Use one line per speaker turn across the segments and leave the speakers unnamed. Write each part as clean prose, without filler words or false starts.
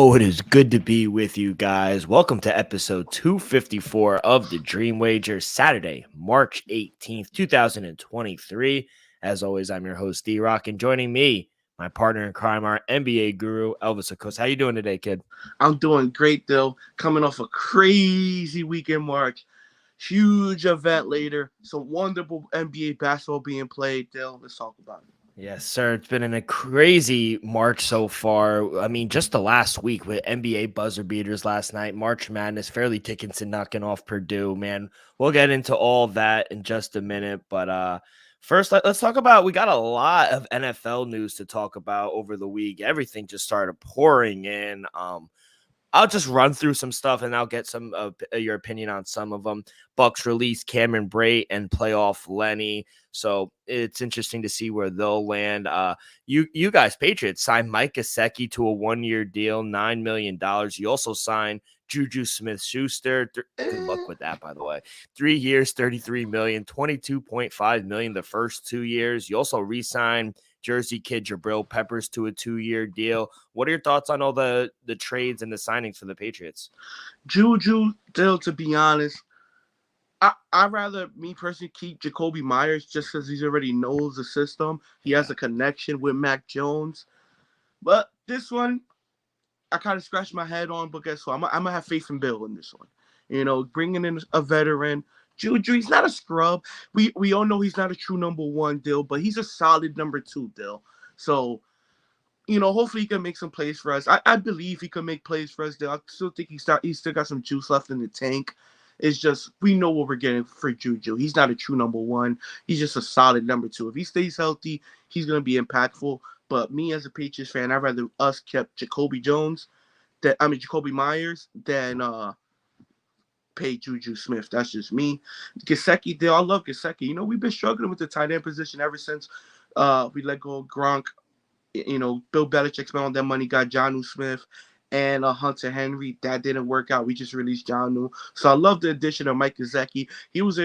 Oh, it is good to be with you guys. Welcome to episode 254 of the Dream Wager, Saturday, March 18th, 2023. As always, I'm your host, D-Rock, and joining me, my partner in crime, our NBA guru, Elvis Akos. How you doing today, kid?
I'm doing great, though. Coming off a crazy week in March. Huge event later. Some wonderful NBA basketball being played, Dill. Let's talk about it.
Yes, sir. It's been a crazy March so far. I mean, just the last week with NBA buzzer beaters last night, March Madness, Fairleigh Dickinson knocking off Purdue, man. We'll get into all that in just a minute. But first, let's talk about, we got a lot of NFL news to talk about over the week. Everything just started pouring in. I'll just run through some stuff and I'll get some of your opinion on some of them. Bucks release Cameron Brate and playoff Lenny. So it's interesting to see where they'll land. You guys, Patriots, signed Mike Gesicki to a 1-year deal, $9 million. You also signed Juju Smith-Schuster. Good luck with that, by the way. 3 years, $33 million, $22.5 million the first 2 years. You also re-signed Jersey kid Jabril Peppers to a 2-year deal. What are your thoughts on all the trades and the signings for the Patriots?
Juju, Dill, to be honest, I'd rather, me personally, keep Jacoby Myers just because he already knows the system. He has a connection with Mac Jones. But this one, I kind of scratched my head on, but guess what? I'm going to have faith in Bill in this one. You know, bringing in a veteran. Juju, he's not a scrub. We all know he's not a true number one, Dill, but he's a solid number two, Dill. So, hopefully he can make some plays for us. I believe he can make plays for us, Dill. I still think he's still got some juice left in the tank. It's just we know what we're getting for Juju. He's not a true number one. He's just a solid number two. If he stays healthy, he's going to be impactful. But me as a Patriots fan, I'd rather us kept Jacoby Myers than pay Juju Smith. That's just me. Gesicki, I love Gesicki. We've been struggling with the tight end position ever since we let go of Gronk. Bill Belichick spent all that money, got Jonnu Smith and Hunter Henry. That didn't work out. We just released Jonnu. So I love the addition of Mike Gesicki. He was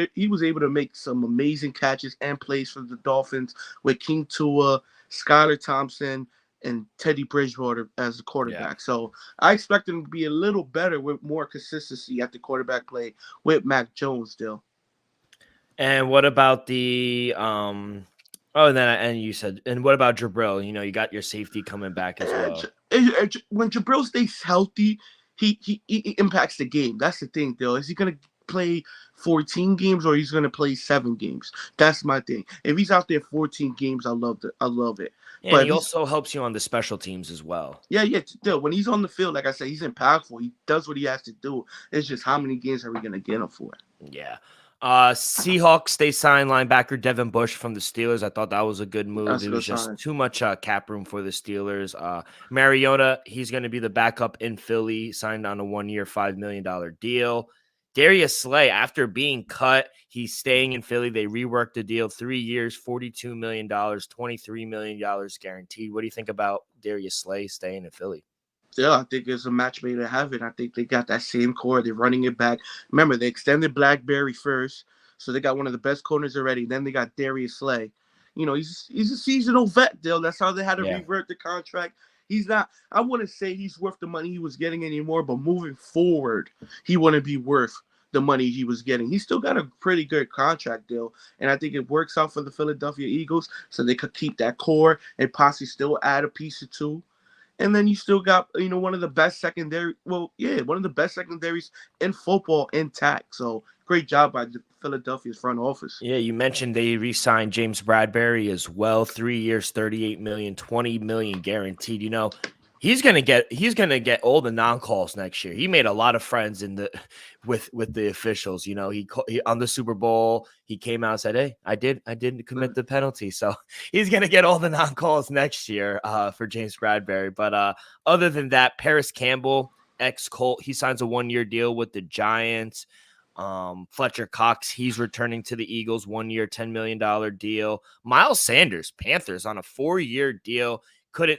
able to make some amazing catches and plays for the Dolphins with King Tua, Skylar Thompson, and Teddy Bridgewater as the quarterback.
Yeah.
So I expect him to be a little better with more consistency at the quarterback play with Mac Jones still.
And what about the and you said, and what about Jabril? You got your safety coming back as well.
When Jabril stays healthy, he impacts the game. That's the thing, though. Is he gonna play 14 games or he's gonna play 7 games? That's my thing. If he's out there 14 games, I love it.
Yeah,
But
and he also helps you on the special teams as well.
yeah. Still, when he's on the field, like I said, he's impactful. He does what he has to do. It's just how many games are we gonna get him for?
Yeah. Seahawks, they signed linebacker Devin Bush from the Steelers. I thought that was a good move.
That's a
It
good
was just
sign.
too much cap room for the Steelers. Mariota, he's going to be the backup in Philly, signed on a 1-year, $5 million deal. Darius Slay, after being cut, he's staying in Philly. They reworked the deal, 3 years, $42 million, $23 million guaranteed. What do you think about Darius Slay staying in Philly?
Yeah, I think it's a match made in heaven. I think they got that same core. They're running it back. Remember, they extended Blackberry first, so they got one of the best corners already. Then they got Darius Slay. He's a seasonal vet, Dill. That's how they had to revert the contract. He's not. I wouldn't say he's worth the money he was getting anymore, but moving forward, he wouldn't be worth the money he was getting. He still got a pretty good contract deal, and I think it works out for the Philadelphia Eagles, so they could keep that core and possibly still add a piece or two. And then you still got, one of the best one of the best secondaries in football intact. So great job by Philadelphia's front office.
Yeah, you mentioned they re-signed James Bradbury as well. 3 years, $38 million, $20 million guaranteed. He's gonna get all the non-calls next year. He made a lot of friends with the officials. He on the Super Bowl, he came out and said, "Hey, I didn't commit the penalty." So he's gonna get all the non-calls next year for James Bradbury. But other than that, Paris Campbell, ex-Colt, he signs a 1-year deal with the Giants. Fletcher Cox, he's returning to the Eagles, 1-year, $10 million deal. Miles Sanders, Panthers, on a 4-year deal.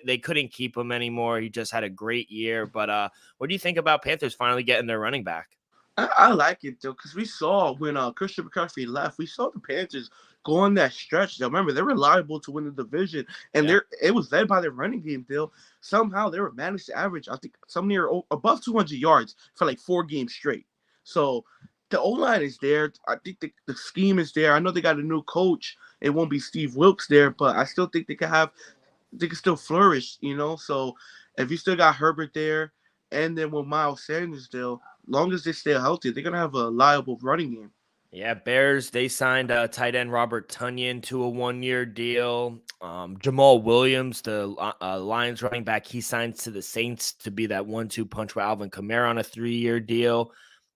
They couldn't keep him anymore. He just had a great year. But what do you think about Panthers finally getting their running back?
I like it though, because we saw when Christian McCaffrey left, we saw the Panthers go on that stretch. Now, remember, they were liable to win the division, and
Yeah.
it was led by their running game. Deal somehow they were managed to average, I think, some near above 200 yards for like 4 games straight. So the O line is there. I think the scheme is there. I know they got a new coach. It won't be Steve Wilkes there, but I still think they can still flourish. So if you still got Herbert there, and then with Miles Sanders still long as they stay healthy, they're gonna have a liable running game.
Yeah, Bears, they signed tight end Robert Tunyon to a 1-year deal. Jamal Williams, the Lions running back, he signs to the Saints to be that 1-2 punch with Alvin Kamara on a 3-year deal.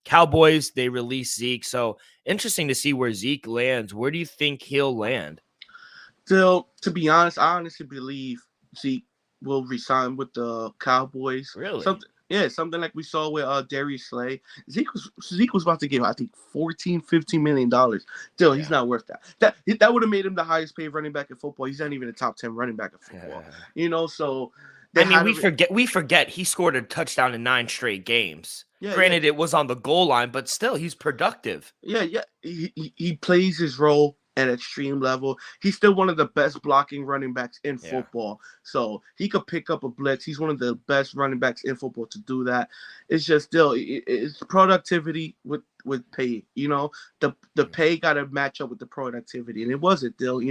Cowboys, they release Zeke. So interesting to see where Zeke lands. Where do you think he'll land?
Still, to be honest, I honestly believe Zeke will resign with the Cowboys.
Really?
Something like we saw with Darius Slay. Zeke was about to give, I think, $14-15 million. Still, he's
Yeah.
not worth that. That would have made him the highest paid running back in football. He's not even a top 10 running back in football. So
I mean, we forget he scored a touchdown in 9 straight games.
Yeah,
Granted, it was on the goal line, but still, he's productive.
Yeah. He plays his role at extreme level. He's still one of the best blocking running backs in football. So he could pick up a blitz. He's one of the best running backs in football to do that. It's just still it's productivity with pay. The pay got to match up with the productivity, and it wasn't still.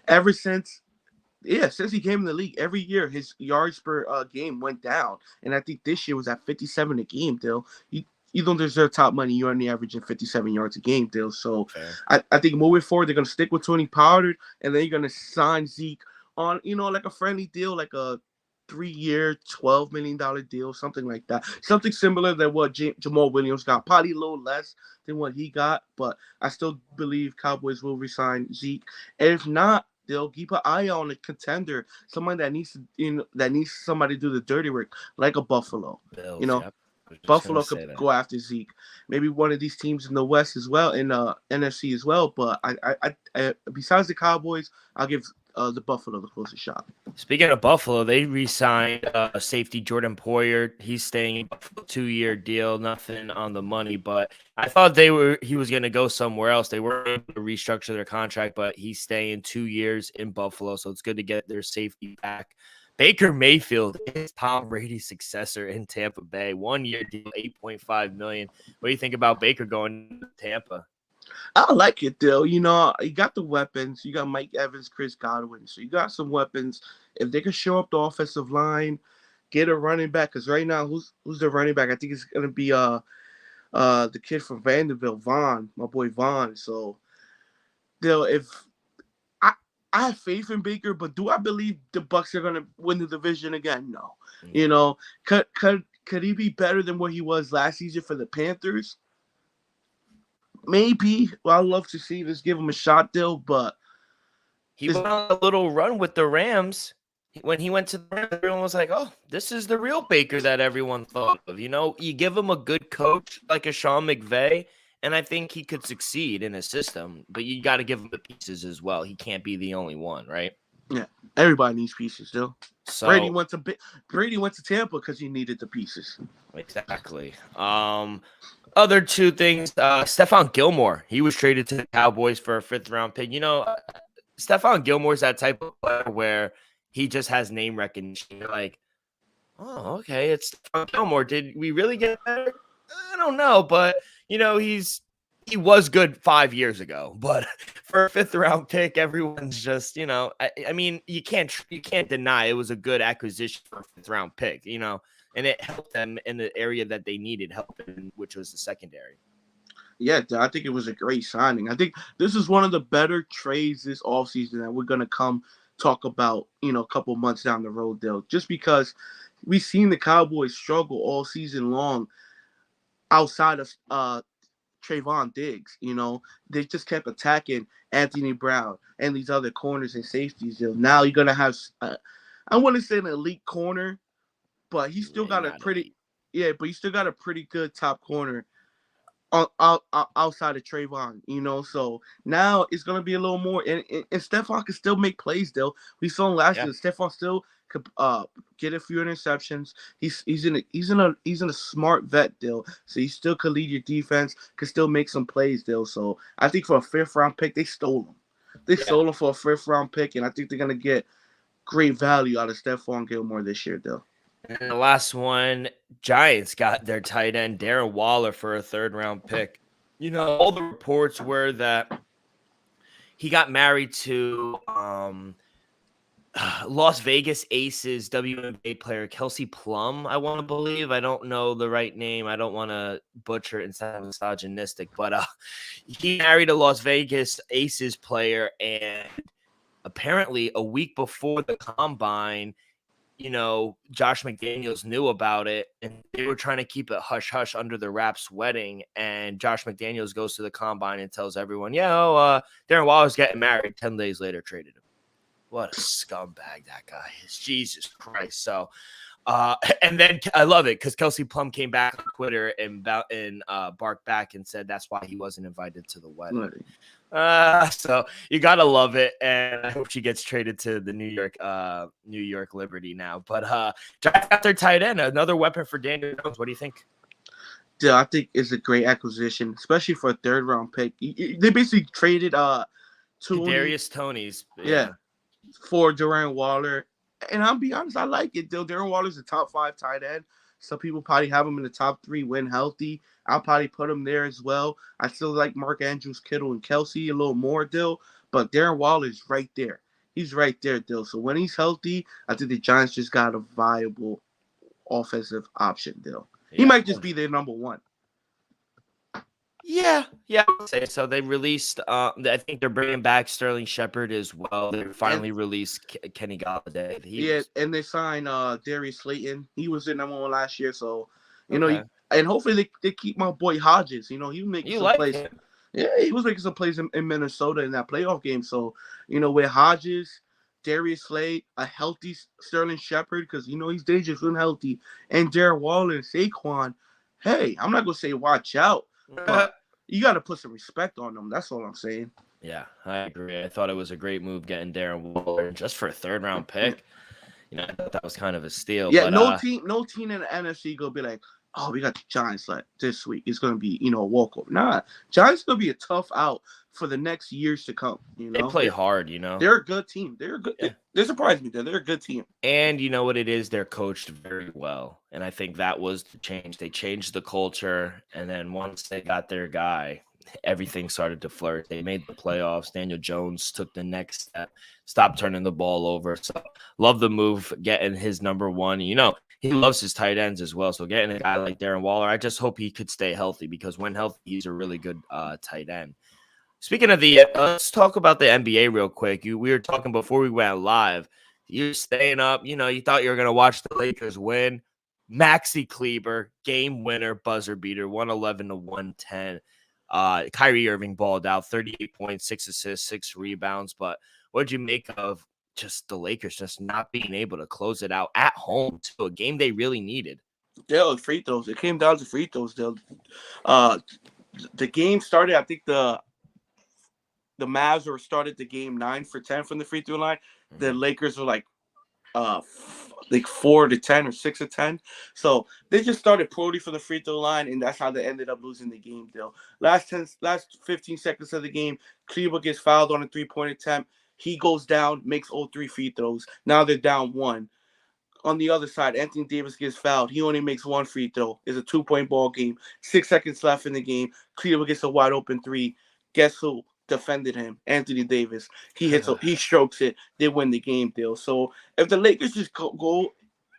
Ever since. Yeah, since he came in the league, every year his yards per game went down, and I think this year was at 57 a game. Dill, you don't deserve top money. You're only averaging 57 yards a game, Dill. So I think moving forward, they're gonna stick with Tony Pollard, and then you're gonna sign Zeke on, like a friendly deal, like a 3-year, $12 million deal, something like that. Something similar than what Jamal Williams got, probably a little less than what he got, but I still believe Cowboys will resign Zeke. And if not, they'll keep an eye on a contender, someone that needs somebody to do the dirty work, like a Buffalo.
Bills,
Yep. Buffalo could go after Zeke. Maybe one of these teams in the West as well, in NFC as well. But I besides the Cowboys, I'll give the Buffalo the closest shot.
Speaking of Buffalo, they re-signed safety Jordan Poyer. He's staying in Buffalo, 2-year deal, nothing on the money, but I thought he was going to go somewhere else. They weren't able to restructure their contract, but he's staying 2 years in Buffalo, so it's good to get their safety back. Baker Mayfield is Tom Brady's successor in Tampa Bay. 1-year deal, $8.5 million. What do you think about Baker going to Tampa?
I like it, though. You got the weapons. You got Mike Evans, Chris Godwin. So you got some weapons. If they can show up the offensive line, get a running back. Because right now, who's the running back? I think it's going to be the kid from Vanderbilt, Vaughn, my boy Vaughn. So, if I have faith in Baker, but do I believe the Bucs are going to win the division again? No. Could he be better than what he was last season for the Panthers? Maybe. Well, I'd love to see this, give him a shot, Dill, but
he went on a little run with the Rams. When he went to the Rams, everyone was like, oh, this is the real Baker that everyone thought of. You give him a good coach like a Sean McVay, and I think he could succeed in a system, but you got to give him the pieces as well. He can't be the only one, right?
Yeah, everybody needs pieces, Dill.
So
Brady went to Tampa because he needed the pieces.
Exactly. Other two things, Stephon Gilmore, he was traded to the Cowboys for a 5th-round pick. Stephon Gilmore's that type of player where he just has name recognition. You're like, oh, okay, it's Stephon Gilmore. Did we really get better? I don't know, but he was good 5 years ago. But for a 5th-round pick, everyone's just, I mean, you can't deny it was a good acquisition for a 5th-round pick, and it helped them in the area that they needed help in, which was the secondary.
Yeah, I think it was a great signing. I think this is one of the better trades this offseason that we're going to come talk about, a couple months down the road, Dale, just because we've seen the Cowboys struggle all season long outside of Trayvon Diggs. They just kept attacking Anthony Brown and these other corners and safeties. Now you're going to have, I want to say an elite corner, but he's still got a pretty good top corner outside of Trayvon, So now it's gonna be a little more, and Stephon can still make plays. Though we saw him last year, Stephon still could get a few interceptions. He's in a smart vet deal, so he still could lead your defense, could still make some plays deal. So I think for a 5th-round pick, they stole him. They stole him for a 5th-round pick, and I think they're gonna get great value out of Stephon Gilmore this year, though.
And the last one, Giants got their tight end Darren Waller for a 3rd-round pick. You know, all the reports were that he got married to Las Vegas Aces WNBA player Kelsey Plum, I want to believe. I don't know the right name. I don't want to butcher it and sound misogynistic, but he married a Las Vegas Aces player, and apparently a week before the combine, you know, Josh McDaniels knew about it, and they were trying to keep it hush-hush under the wraps wedding, and Josh McDaniels goes to the combine and tells everyone, Darren Waller's getting married. 10 days later, traded him. What a scumbag that guy is. Jesus Christ. So, and then I love it because Kelsey Plum came back on Twitter and barked back and said that's why he wasn't invited to the wedding. So you gotta love it, and I hope she gets traded to the New York Liberty now. But Giants got their tight end, another weapon for Daniel Jones. What do you think?
Yeah, I think it's a great acquisition, especially for a 3rd-round pick. They basically traded
Darius Toney's,
for Darren Waller, and I'll be honest, I like it. Though Darren Waller's a top 5 tight end. Some people probably have him in the top 3 when healthy. I'll probably put him there as well. I still like Mark Andrews, Kittle, and Kelsey a little more, Dill, but Darren Waller is right there. He's right there, Dill. So when he's healthy, I think the Giants just got a viable offensive option, Dill. He might just be their number 1.
Yeah, I would say so. They released, I think they're bringing back Sterling Shepard as well. They finally released Kenny Golladay.
And they signed Darius Slayton. He was their number 1 last year, so you know, and hopefully they keep my boy Hodges. You know, he was making some plays. Him. Yeah, he was making some plays in Minnesota in that playoff game. So you know, with Hodges, Darius Slay, a healthy Sterling Shepard, because you know he's dangerous when healthy, and Darren Waller and Saquon. Hey, I'm not gonna say watch out. But you got to put some respect on them. That's all I'm saying.
Yeah, I agree. I thought it was a great move getting Darren Waller just for a 3rd-round pick. You know, I thought that was kind of a steal.
Yeah,
but,
no team in the NFC gonna be like, oh, we got the Giants like this week. It's gonna be, you know, a walkover. Nah, Giants gonna be a tough out for the next years to come. You know,
they play hard. You know,
they're a good team. They're good. Yeah. They surprised me. They're a good team.
And you know what it is? They're coached very well, and I think that was the change. They changed the culture, and then once they got their guy, everything started to flourish. They made the playoffs. Daniel Jones took the next step, stopped turning the ball over. So love the move, getting his number 1. You know, he loves his tight ends as well. So getting a guy like Darren Waller, I just hope he could stay healthy, because when healthy, he's a really good tight end. Speaking of let's talk about the NBA real quick. We were talking before we went live. You're staying up. You know, you thought you were going to watch the Lakers win. Maxi Kleber, game winner, buzzer beater, 111 to 110. Kyrie Irving balled out, 38 points, 6 assists, 6 rebounds. But what did you make of just the Lakers just not being able to close it out at home to a game they really needed?
Yeah, free throws. It came down to free throws. The game started, I think the Mavs started the game 9 for 10 from the free throw line. Mm-hmm. The Lakers were like 4 to 10 or 6 to 10. So they just started poorly from the free throw line, and that's how they ended up losing the game. Though last 15 seconds of the game, Kleber gets fouled on a 3-point attempt. He goes down, makes all 3 free throws. Now they're down 1. On the other side, Anthony Davis gets fouled. He only makes 1 free throw. It's a 2-point ball game. 6 seconds left in the game. Kleber gets a wide open 3. Guess who defended him? Anthony Davis. He strokes it. They win the game, deal. So if the Lakers just go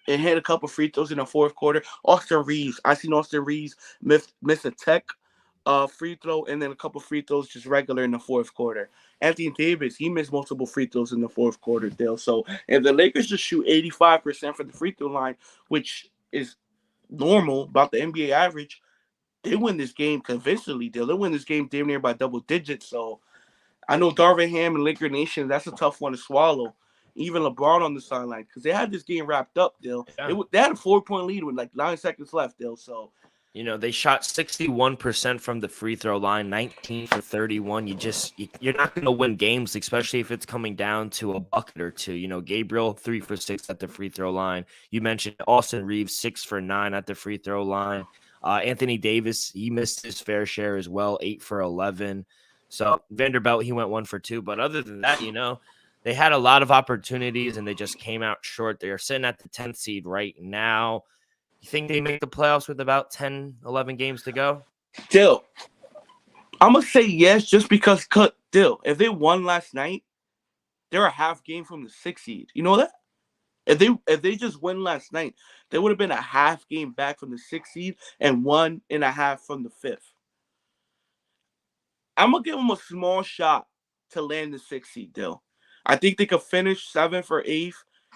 and hit a couple free throws in the 4th quarter, Austin Reeves. I seen Austin Reeves miss a tech free throw, and then a couple free throws just regular in the 4th quarter. Anthony Davis, he missed multiple free throws in the 4th quarter, Dale. So if the Lakers just shoot 85% from the free throw line, which is normal, about the NBA average, they win this game convincingly, Dale. They win this game damn near by double digits. So I know Darvin Ham and Laker Nation, that's a tough one to swallow. Even LeBron on the sideline, because they had this game wrapped up, Dale. Yeah. They had a 4-point lead with like 9 seconds left, Dale. So
You know, they shot 61% from the free throw line, 19 for 31. You're not going to win games, especially if it's coming down to a bucket or two. You know, Gabriel 3 for 6 at the free throw line. You mentioned Austin Reeves 6 for 9 at the free throw line. Anthony Davis, he missed his fair share as well, 8 for 11. So Vanderbilt, he went 1 for 2. But other than that, you know, they had a lot of opportunities and they just came out short. They are sitting at the 10th seed right now. You think they make the playoffs with about 10, 11 games to go?
Still, I'm going to say yes just because, still, if they won last night, they're a half game from the 6th seed. You know that? If they just win last night, they would have been a half game back from the 6th seed and 1.5 from the 5th. I'm going to give them a small shot to land the 6th seed, Dill. I think they could finish 7th or 8th,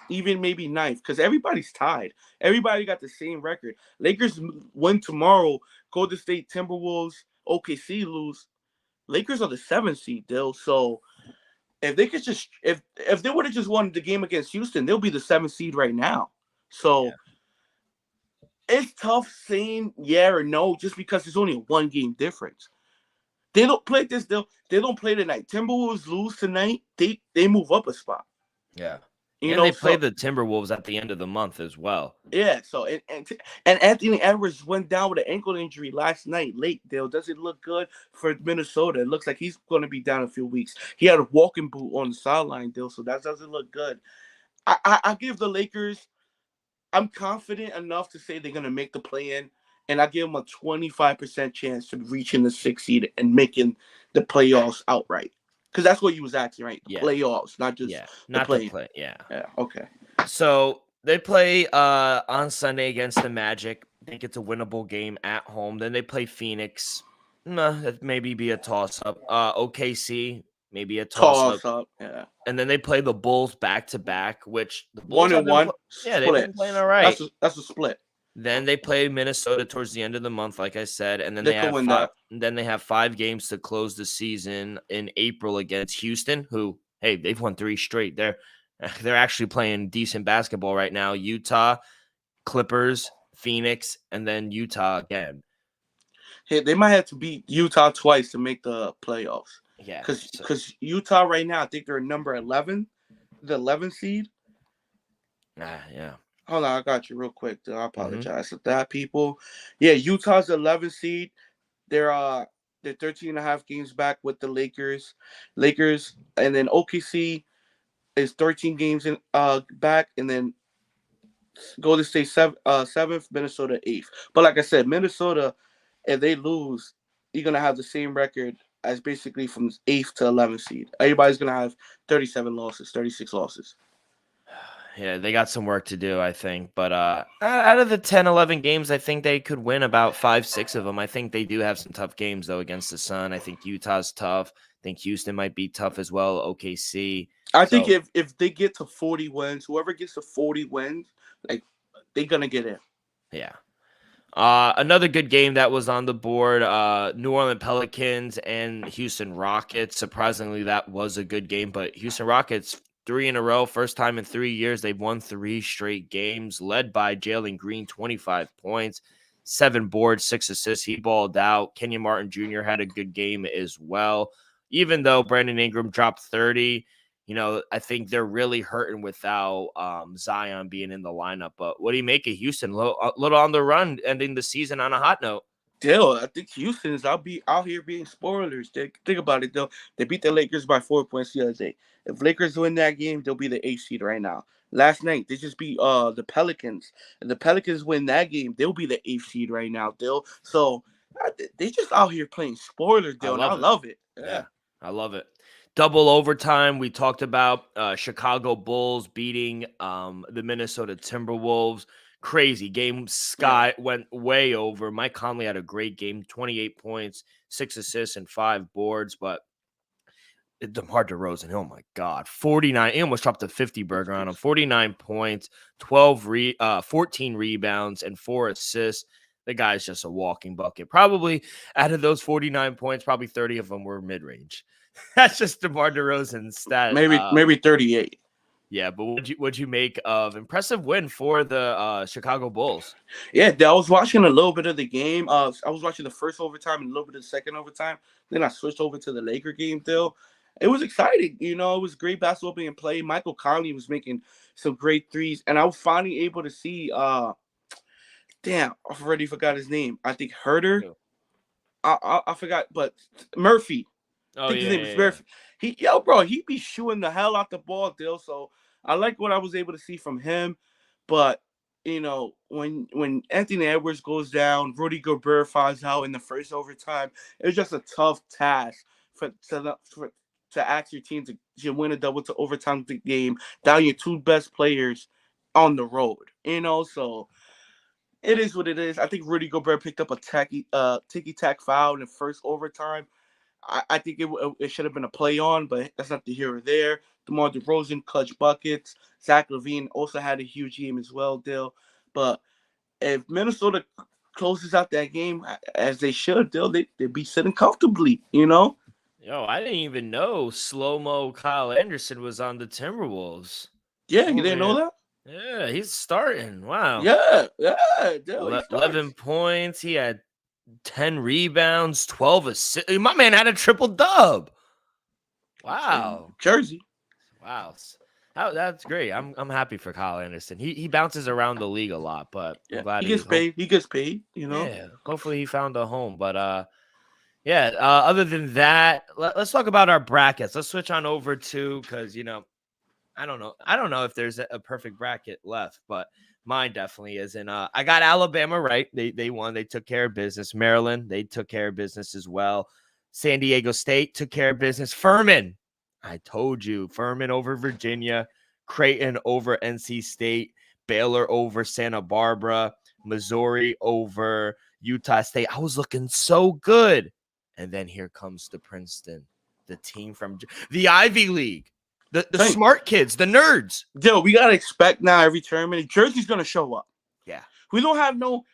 even maybe 9th, because everybody's tied. Everybody got the same record. Lakers win tomorrow. Golden State Timberwolves, OKC lose. Lakers are the 7th seed, Dill. So if they could just if they would have just won the game against Houston, they'll be the 7th seed right now. So it's tough saying yeah or no just because there's only a 1-game difference. They don't play this. They don't play tonight. Timberwolves lose tonight. They move up a spot.
Yeah.
You
and
know,
they play the Timberwolves at the end of the month as well.
Yeah. So and Anthony Edwards went down with an ankle injury last night. Late, Dale. Does it look good for Minnesota? It looks like he's going to be down a few weeks. He had a walking boot on the sideline, Dale. So that doesn't look good. I give the Lakers. I'm confident enough to say they're going to make the play-in. And I give them a 25% chance to reaching the 6th seed and making the playoffs outright. Because that's what you was asking, right? The playoffs, not just
not
the
play. Yeah.
Okay.
So they play on Sunday against the Magic. I think it's a winnable game at home. Then they play Phoenix. That maybe be a toss-up. OKC, maybe a toss-up.
Yeah.
And then they play the Bulls back-to-back, which the Bulls
1-1.
They've been playing all right.
That's a split.
Then they play Minnesota towards the end of the month, like I said, and then they have 5 games to close the season in April against Houston, who, hey, they've won 3 straight. They're actually playing decent basketball right now. Utah, Clippers, Phoenix, and then Utah again.
Hey, they might have to beat Utah twice to make the playoffs.
Yeah,
because Utah right now, I think they're number 11, the 11th seed.
Yeah.
Hold on, I got you real quick. I apologize for that, people. Yeah, Utah's 11th seed. They're 13.5 games back with the Lakers, and then OKC is 13 games in back, and then Golden State 7th, Minnesota 8th. But like I said, Minnesota, if they lose, you're gonna have the same record as basically from 8th to 11th seed. Everybody's gonna have 37 losses, 36 losses.
Yeah, they got some work to do, I think. But out of the 10, 11 games, I think they could win about 5, 6 of them. I think they do have some tough games, though, against the Sun. I think Utah's tough. I think Houston might be tough as well, OKC.
I think if they get to 40 wins, whoever gets to 40 wins, like, they're going to get in.
Yeah. Another good game that was on the board, New Orleans Pelicans and Houston Rockets. Surprisingly, that was a good game, but Houston Rockets 3 in a row, first time in 3 years. They've won 3 straight games, led by Jalen Green, 25 points, 7 boards, 6 assists. He balled out. Kenyon Martin Jr. had a good game as well. Even though Brandon Ingram dropped 30, you know, I think they're really hurting without Zion being in the lineup. But what do you make of Houston? A little on the run, ending the season on a hot note.
Still, I think Houston is out here being spoilers. Think about it, though. They beat the Lakers by 4 points the other day. If Lakers win that game, they'll be the 8th seed right now. Last night, they just beat the Pelicans. If the Pelicans win that game, they'll be the 8th seed right now, Dill. So they just out here playing spoilers, Dill, and I love it.
Yeah, I love it. Double overtime. We talked about Chicago Bulls beating the Minnesota Timberwolves. Crazy game. Sky went way over. Mike Conley had a great game, 28 points, 6 assists, and 5 boards. But DeMar DeRozan, oh my God, 49. He almost dropped a 50 burger on him. 49 points, 14 rebounds, and 4 assists. The guy's just a walking bucket. Probably out of those 49 points, probably 30 of them were mid-range. That's just DeMar DeRozan's stat.
Maybe 38.
Yeah, but what'd you make of impressive win for the Chicago Bulls?
Yeah, I was watching a little bit of the game. I was watching the first overtime and a little bit of the second overtime. Then I switched over to the Laker game. Still, it was exciting. You know, it was great basketball being played. Michael Conley was making some great threes, and I was finally able to see. Damn, I already forgot his name. I think Herder.
Who?
I forgot, but Murphy. I
Oh
think his
yeah,
name
yeah,
is
yeah.
Murphy. He be shooting the hell out the ball, Dill. So I like what I was able to see from him. But when Anthony Edwards goes down, Rudy Gobert finds out in the first overtime, it's just a tough task to ask your team to win a double to overtime game down your two best players on the road. So it is what it is. I think Rudy Gobert picked up a ticky tack foul in the first overtime. I think it should have been a play on, but that's not the here or there. DeMar DeRozan clutch buckets. Zach LaVine also had a huge game as well, Dill. But if Minnesota closes out that game as they should, Dill, they'd be sitting comfortably,
Yo, I didn't even know slow-mo Kyle Anderson was on the Timberwolves.
Yeah, you
Oh
didn't know
man.
that?
Yeah, he's starting. Wow.
Yeah, Dill, he
11
starts.
points. He had 10 rebounds, 12 assists. My man had a triple dub. Wow.
Jersey.
Wow. That's great. I'm happy for Kyle Anderson. He bounces around the league a lot, but I'm
Yeah,
glad
he gets paid. He gets paid.
Yeah, hopefully he found a home. But yeah, other than that, let's talk about our brackets. Let's switch on over to because I don't know. I don't know if there's a perfect bracket left, but mine definitely isn't. I got Alabama right. They won. They took care of business. Maryland, they took care of business as well. San Diego State took care of business. Furman, I told you, Furman over Virginia, Creighton over NC State, Baylor over Santa Barbara, Missouri over Utah State. I was looking so good. And then here comes the Princeton, the team from the Ivy League. The smart kids, the nerds.
Yo, we gotta expect now every tournament. Jersey's gonna show up.
Yeah.
We don't have no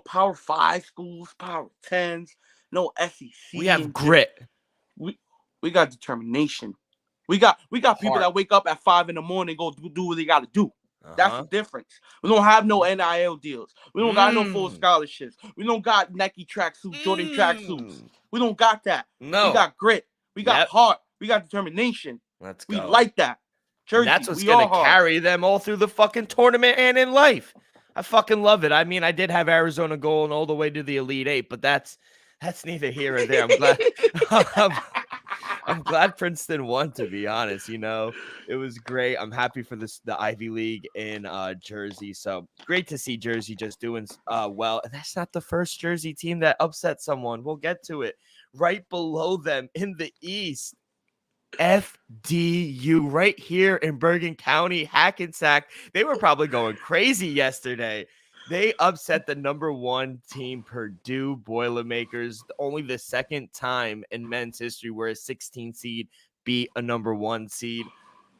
Power 5 schools, Power 10s, no SEC.
We have grit.
We got determination. We got people that wake up at 5 a.m. and go do what they gotta do. That's the difference. We don't have no NIL deals. We don't got no full scholarships. We don't got Nike tracksuits, Jordan tracksuits. We don't got that.
No.
We got grit. We got heart. We got determination.
Let's
go.
We
like that.
Jersey, and that's what's going to carry them all through the fucking tournament and in life. I fucking love it. I mean, I did have Arizona going all the way to the Elite Eight, but that's neither here or there. I'm glad. I'm glad Princeton won, to be honest. It was great. I'm happy for the Ivy League in Jersey. So great to see Jersey just doing well. And that's not the first Jersey team that upset someone. We'll get to it. Right below them in the East, FDU right here in Bergen County, Hackensack. They were probably going crazy yesterday. They upset the number 1 team, Purdue Boilermakers. Only the second time in men's history where a 16 seed beat a number 1 seed.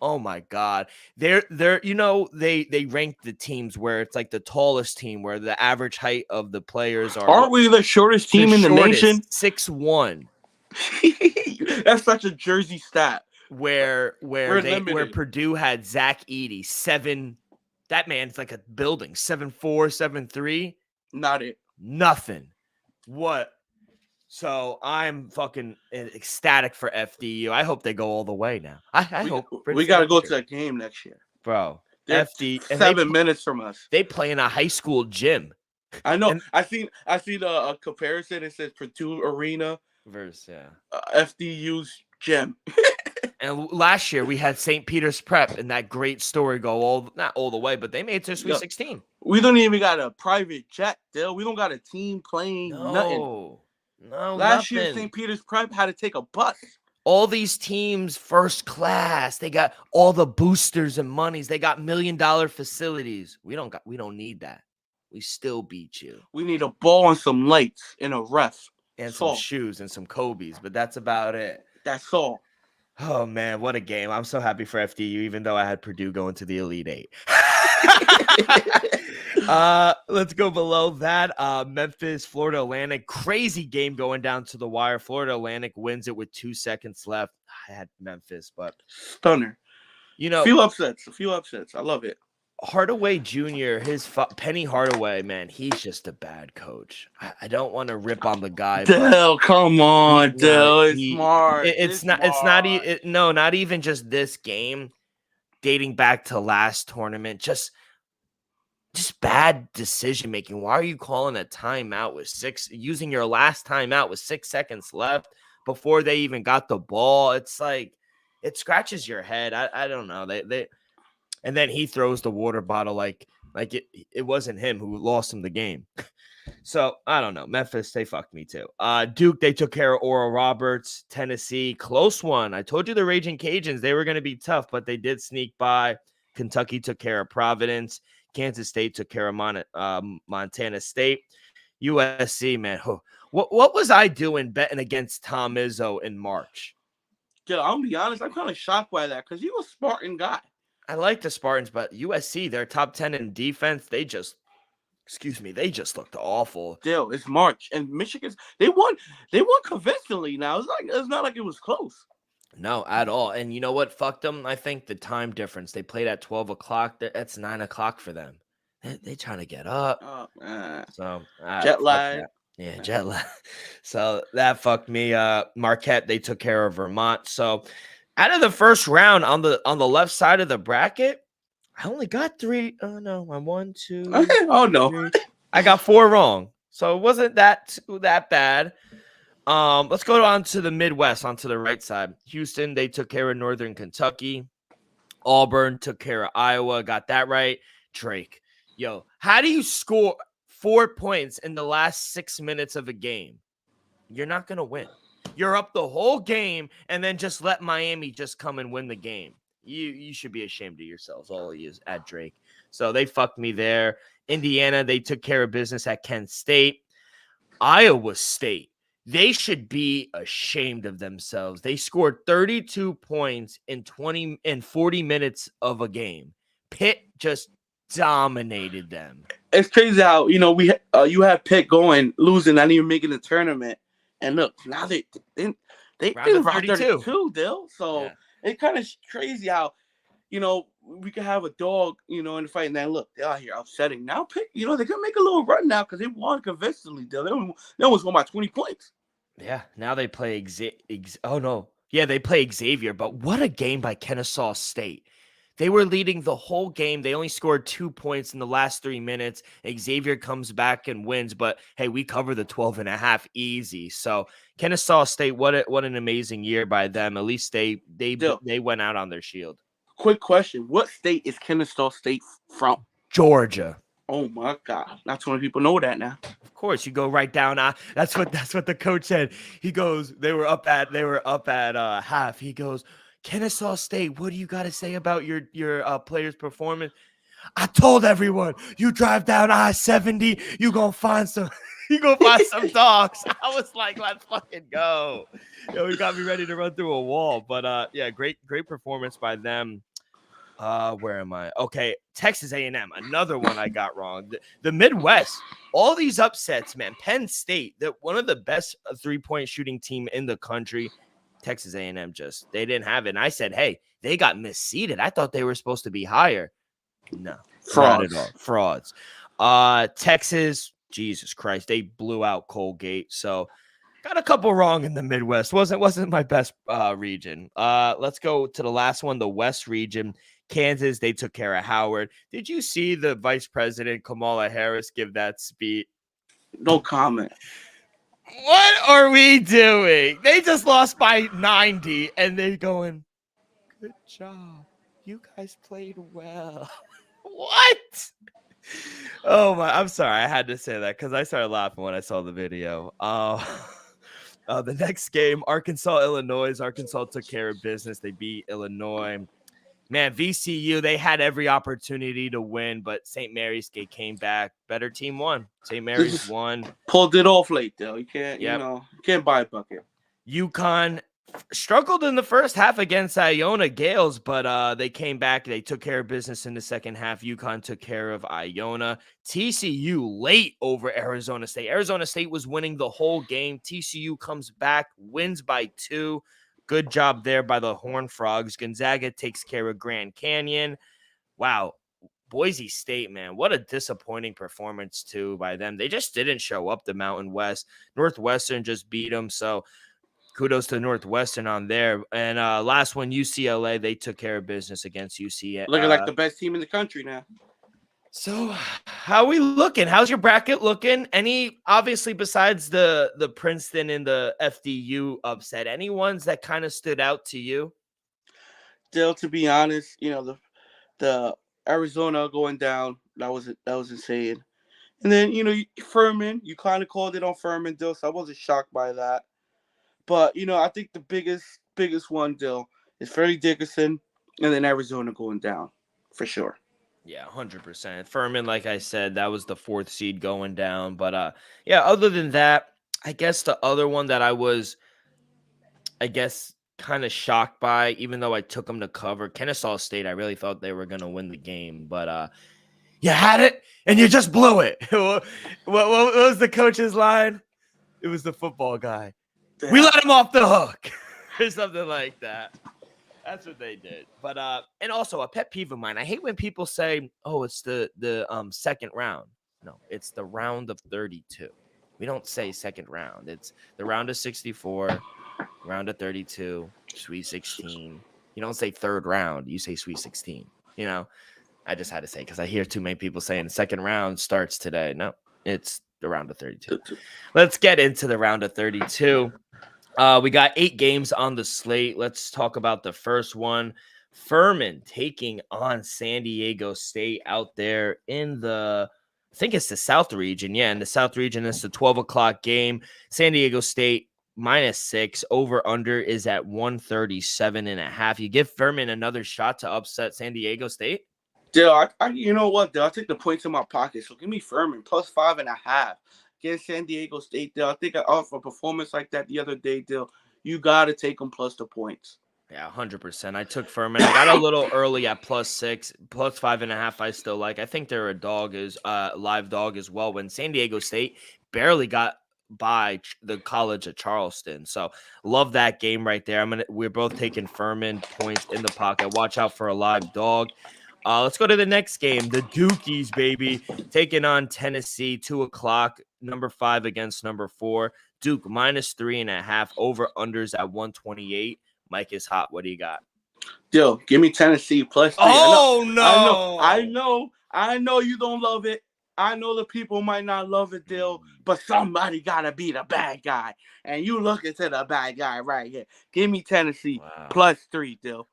Oh my God. They ranked the teams where it's like the tallest team, where the average height of the players are.
Aren't we the shortest team in the nation?
6'1".
That's such a Jersey stat.
Where Purdue had Zach Edey, 7. That man's like a building, 7'4", 7'3".
Not it.
Nothing. What? So I'm fucking ecstatic for FDU. I hope they go all the way now. I hope
we got to go to that game next year,
bro.
FD 7 minutes from us.
They play in a high school gym.
I know. I seen a comparison. It says Purdue Arena
versus
FDU's gym.
And last year we had St. Peter's Prep, and that great story go not all the way, but they made it to Sweet 16.
We don't even got a private jet, Dill. We don't got a team playing nothing.
No,
last year St. Peter's Prep had to take a bus.
All these teams first class. They got all the boosters and monies. They got $1 million facilities. We don't need that. We still beat you.
We need a ball and some lights and a ref.
And some shoes and some Kobe's, but that's about it.
That's all.
Oh, man, what a game. I'm so happy for FDU, even though I had Purdue going to the Elite Eight. Let's go below that. Memphis, Florida Atlantic. Crazy game going down to the wire. Florida Atlantic wins it with 2 seconds left. I had Memphis, but
stunner.
You
A
know,
few upsets. A few upsets. I love it.
Hardaway Jr., Penny Hardaway, man, he's just a bad coach. I don't want to rip on the guy, but
Dell, come
he's
on,
not.
Dell. It's smart.
It's
It's
not. It's not.
smart.
No, not even just this game. Dating back to last tournament, just bad decision making. Why are you calling a timeout with using your last timeout with 6 seconds left before they even got the ball? It's like it scratches your head. I don't know. They and then he throws the water bottle like it wasn't him who lost him the game. So I don't know. Memphis, they fucked me too. Duke, they took care of Oral Roberts. Tennessee, close one. I told you the Raging Cajuns, they were going to be tough, but they did sneak by. Kentucky took care of Providence. Kansas State took care of Montana State. USC, man. What was I doing betting against Tom Izzo in March?
Dell, I'm gonna be honest. I'm kind of shocked by that because he was a Spartan guy.
I like the Spartans, but USC, they're top 10 in defense. They just looked awful.
Dell, it's March and Michigan's they won convincingly. Now it's not like it was close.
No, at all. And you know what? Fuck them. I think the time difference. They played at 12 o'clock. That's 9 o'clock for them. They trying to get up.
Oh,
So
jet lag.
Yeah, jet lag. So that fucked me. Marquette, they took care of Vermont. So out of the first round on the left side of the bracket, I only got 3. Oh no, I'm 1, 2.
Oh no.
3. I got 4 wrong. So it wasn't that bad. Let's go on to the Midwest, onto the right side. Houston, they took care of Northern Kentucky. Auburn took care of Iowa. Got that right. Drake, yo, how do you score 4 points in the last 6 minutes of a game? You're not going to win. You're up the whole game and then just let Miami just come and win the game. You should be ashamed of yourselves, all of you at Drake. So they fucked me there. Indiana, they took care of business at Kent State. Iowa State, they should be ashamed of themselves. They scored 32 points in 40 minutes of a game. Pitt just dominated them.
It's crazy how you have Pitt losing, not even making the tournament, and look now they round 32, Dill. So yeah. It's kind of crazy how we could have a dog in the fight, and then look, they're out here upsetting. Now Pitt, they can make a little run now because they won convincingly. Dill. They almost won by 20 points.
Yeah, now they play they play Xavier, but what a game by Kennesaw State. They were leading the whole game. They only scored 2 points in the last 3 minutes. Xavier comes back and wins, but hey, we cover the 12.5 easy. So Kennesaw State, what an amazing year by them. At least they went out on their shield.
Quick question: what state is Kennesaw State from?
Georgia.
Oh my God! Not too many people know that now.
Of course, you go right down. That's what the coach said. He goes, they were up at half. He goes, Kennesaw State, what do you got to say about your players' performance? I told everyone, you drive down I-70, you gonna find some dogs. I was like, let's fucking go. He got me ready to run through a wall. But yeah, great performance by them. Where am I? Okay, Texas A&M, another one I got wrong. The Midwest, all these upsets, man. Penn State, one of the best 3-point shooting team in the country. Texas A&M they didn't have it. And I said, hey, they got misseeded. I thought they were supposed to be higher. No,
frauds.
Not at all. Frauds. Texas, Jesus Christ, they blew out Colgate. So got a couple wrong in the Midwest. Wasn't my best region. Let's go to the last one, the West region. Kansas, they took care of Howard. Did you see the Vice President Kamala Harris give that speech?
No comment.
What are we doing? They just lost by 90, and they're going, good job. You guys played well. What? Oh, my. I'm sorry. I had to say that because I started laughing when I saw the video. The next game, Arkansas, Illinois. Arkansas took care of business. They beat Illinois. Man, VCU, they had every opportunity to win, but St. Mary's came back. Better team won. St. Mary's won.
Pulled it off late, though. You can't, you can't buy a bucket.
UConn struggled in the first half against Iona Gales, but they came back. They took care of business in the second half. UConn took care of Iona. TCU late over Arizona State. Arizona State was winning the whole game. TCU comes back, wins by 2. good job there by the Horned Frogs. Gonzaga takes care of Grand Canyon. Wow. Boise State, man, what a disappointing performance, too, by them. They just didn't show up the Mountain West. Northwestern just beat them, so kudos to Northwestern on there. And last one, UCLA, they took care of business against UCLA.
Looking like the best team in the country now.
So how are we looking? How's your bracket looking? Any, obviously, besides the Princeton and the FDU upset, any ones that kind of stood out to you?
Still, to be honest, the Arizona going down, that was insane. And then, Furman, you kind of called it on Furman, Dill, so I wasn't shocked by that. But, I think the biggest one, Dill, is Fairleigh Dickinson and then Arizona going down, for sure.
Yeah, 100%. Furman, like I said, that was the 4th seed going down. But, yeah, other than that, I guess the other one that I was, kind of shocked by, even though I took them to cover, Kennesaw State, I really thought they were going to win the game. But you had it, and you just blew it. what was the coach's line? It was the football guy. Yeah. We let him off the hook or something like that. That's what they did. But and also a pet peeve of mine. I hate when people say, "Oh, it's the second round." No, it's the round of 32. We don't say second round. It's the round of 64, round of 32, Sweet 16. You don't say third round. You say Sweet 16. I just had to say because I hear too many people saying the second round starts today. No, it's the round of 32. Let's get into the round of 32. We got 8 games on the slate. Let's talk about the first one. Furman taking on San Diego State out there in I think it's the South region. Yeah, in the South region, it's the 12 o'clock game. San Diego State -6. Over under is at 137.5. You give Furman another shot to upset San Diego State?
Dill, you know what, Dill? I take the points in my pocket. So give me Furman +5.5. Against San Diego State, Dill. I think off a performance like that the other day, Dill, you got to take them plus the points.
Yeah, 100%. I took Furman. I got a little early at +6, +5.5. I still like. I think they're a live dog as well. When San Diego State barely got by the College of Charleston, so love that game right there. We're both taking Furman points in the pocket. Watch out for a live dog. Let's go to the next game. The Dukies, baby, taking on Tennessee, 2 o'clock, number 5 against number 4. Duke -3.5, over unders at 128. Mike is hot. What do you got?
Dill, give me Tennessee +3.
Oh, no.
I know you don't love it. I know the people might not love it, Dill, but somebody got to be the bad guy. And you look into the bad guy right here. Give me Tennessee +3, Dill.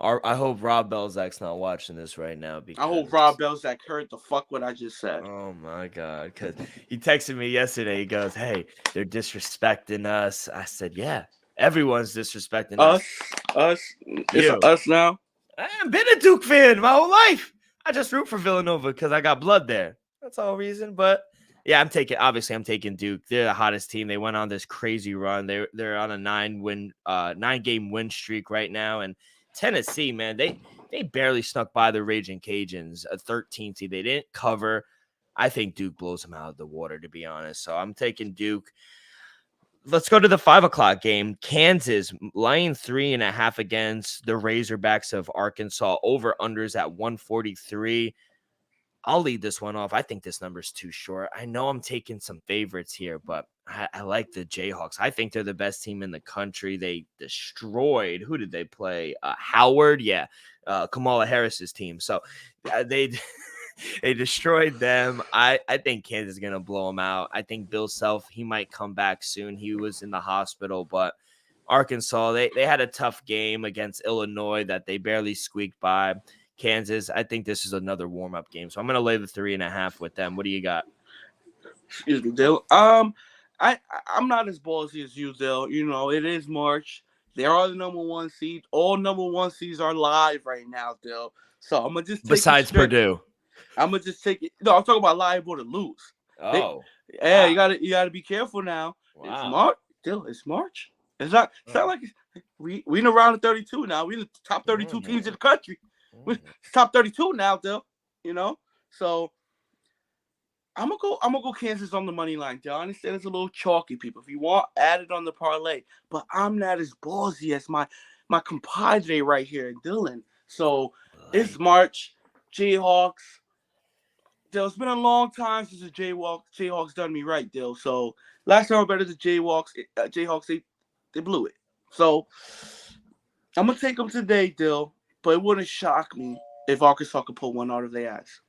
I hope Rob Belzak's not watching this right now.
I hope Rob Belzak heard the fuck what I just said.
Oh, my God. Because he texted me yesterday. He goes, "Hey, they're disrespecting us." I said, yeah, everyone's disrespecting us.
It's us now.
I've been a Duke fan my whole life. I just root for Villanova because I got blood there. That's the whole reason. But, yeah, I'm taking Duke. They're the hottest team. They went on this crazy run. They're on a 9-game win streak right now. And Tennessee, man, they barely snuck by the Raging Cajuns, a 13th seed. They didn't cover. I think Duke blows them out of the water, to be honest. So I'm taking Duke. Let's go to the 5 o'clock game. Kansas laying 3.5 against the Razorbacks of Arkansas. Over unders at 143. I'll lead this one off. I think this number is too short. I know I'm taking some favorites here, but I like the Jayhawks. I think they're the best team in the country. They destroyed. Who did they play? Howard? Yeah. Kamala Harris's team. So they destroyed them. I think Kansas is going to blow them out. I think Bill Self, he might come back soon. He was in the hospital, but Arkansas, they had a tough game against Illinois that they barely squeaked by. Kansas, I think this is another warm-up game. So I'm going to lay the 3.5 with them. What do you got?
Excuse me, Dill. I'm not as ballsy as you, Dill. It is March. They are the number 1 seed. All number 1 seeds are live right now, Dill. So I'm going to just take
besides Purdue.
I'm going to just take it. No, I'm talking about liable to lose.
Oh.
Wow. You gotta be careful now.
Wow.
It's March. Dill, it's March. It's not like we in the round of 32 now. We the top 32 teams in the country. It's top 32 now, Dill. So I'm gonna go Kansas on the money line. I understand it's a little chalky, people. If you want, add it on the parlay. But I'm not as ballsy as my compadre right here, Dylan. So it's March. Jayhawks. Dill, it's been a long time since the Jayhawks done me right, Dill. So last time I bet the Jayhawks, they blew it. So I'm gonna take them today, Dill. But it wouldn't shock me if Arkansas could pull one out of their ass.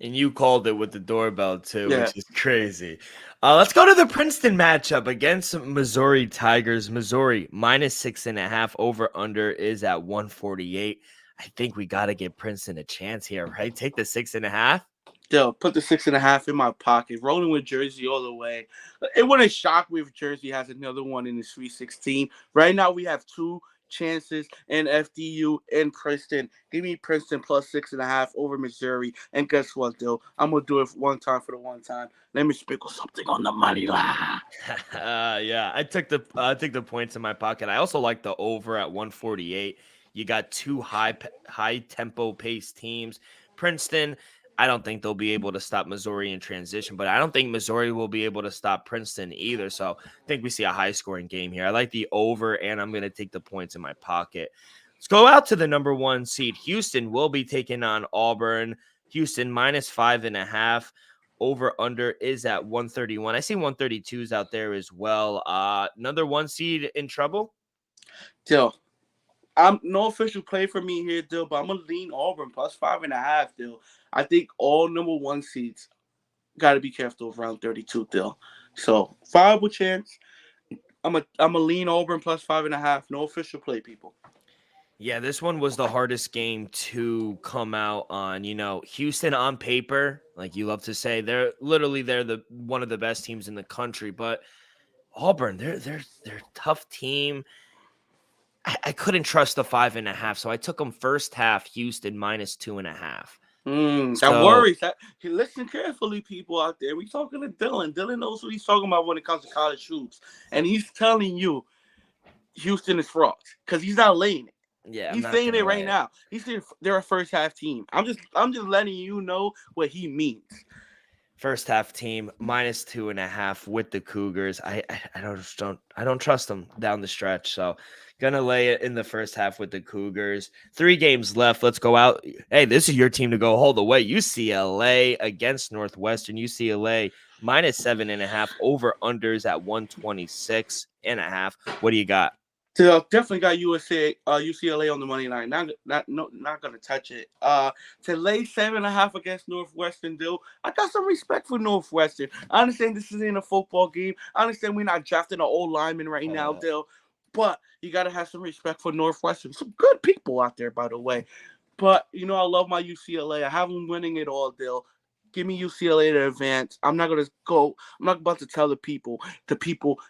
And you called it with the doorbell too,
Yeah.
which is crazy. Let's go to the Princeton matchup against Missouri Tigers. Missouri -6.5, over under is at 148. I think we got to give Princeton a chance here, right? Take the 6.5.
Dill, put the 6.5 in my pocket, rolling with Jersey all the way. It wouldn't shock me if Jersey has another one in the Sweet 16. Right now, we have two chances in FDU and Princeton. Give me Princeton plus 6.5 over Missouri. And guess what, Dill? I'm gonna do it one time for the one time. Let me sprinkle something on the money line.
Yeah, I took the points in my pocket. I also like the over at 148. You got two high tempo pace teams. Princeton, I don't think they'll be able to stop Missouri in transition, but I don't think Missouri will be able to stop Princeton either. So I think we see a high scoring game here. I like the over, and I'm going to take the points in my pocket. Let's go out to the number 1 seed. Houston will be taking on Auburn. Houston -5.5. Over under is at 131. I see 132s out there as well. Another 1 seed in trouble.
Dill, I'm no official play for me here, Dill, but I'm gonna lean Auburn plus 5.5, Dill. I think all number 1 seeds got to be careful around 32, Dill. So viable chance. I'm a lean Auburn plus 5.5. No official play, people.
Yeah, this one was the hardest game to come out on. Houston on paper, like you love to say, they're the one of the best teams in the country. But Auburn, they're a tough team. I couldn't trust the 5.5, so I took them first half. Houston -2.5.
That worries. Listen carefully, people out there. We talking to Dylan. Dylan knows what he's talking about when it comes to college hoops, and he's telling you Houston is frauds because he's not laying it.
Yeah,
he's saying it right now. He's saying they're a first half team. I'm just letting you know what he means.
First half team -2.5 with the Cougars. I don't trust them down the stretch. So gonna lay it in the first half with the Cougars. 3 games left. Let's go out. Hey, this is your team to go hold away. UCLA against Northwestern. UCLA -7.5. Over unders at 126.5. What do you got?
So definitely got UCLA on the money line. Not gonna touch it. To lay 7.5 against Northwestern, Dill. I got some respect for Northwestern. I understand this is in a football game. I understand we're not drafting an old lineman right now, Dill. But you gotta have some respect for Northwestern. Some good people out there, by the way. But I love my UCLA. I have them winning it all, Dill. Give me UCLA to advance. I'm not about to tell the people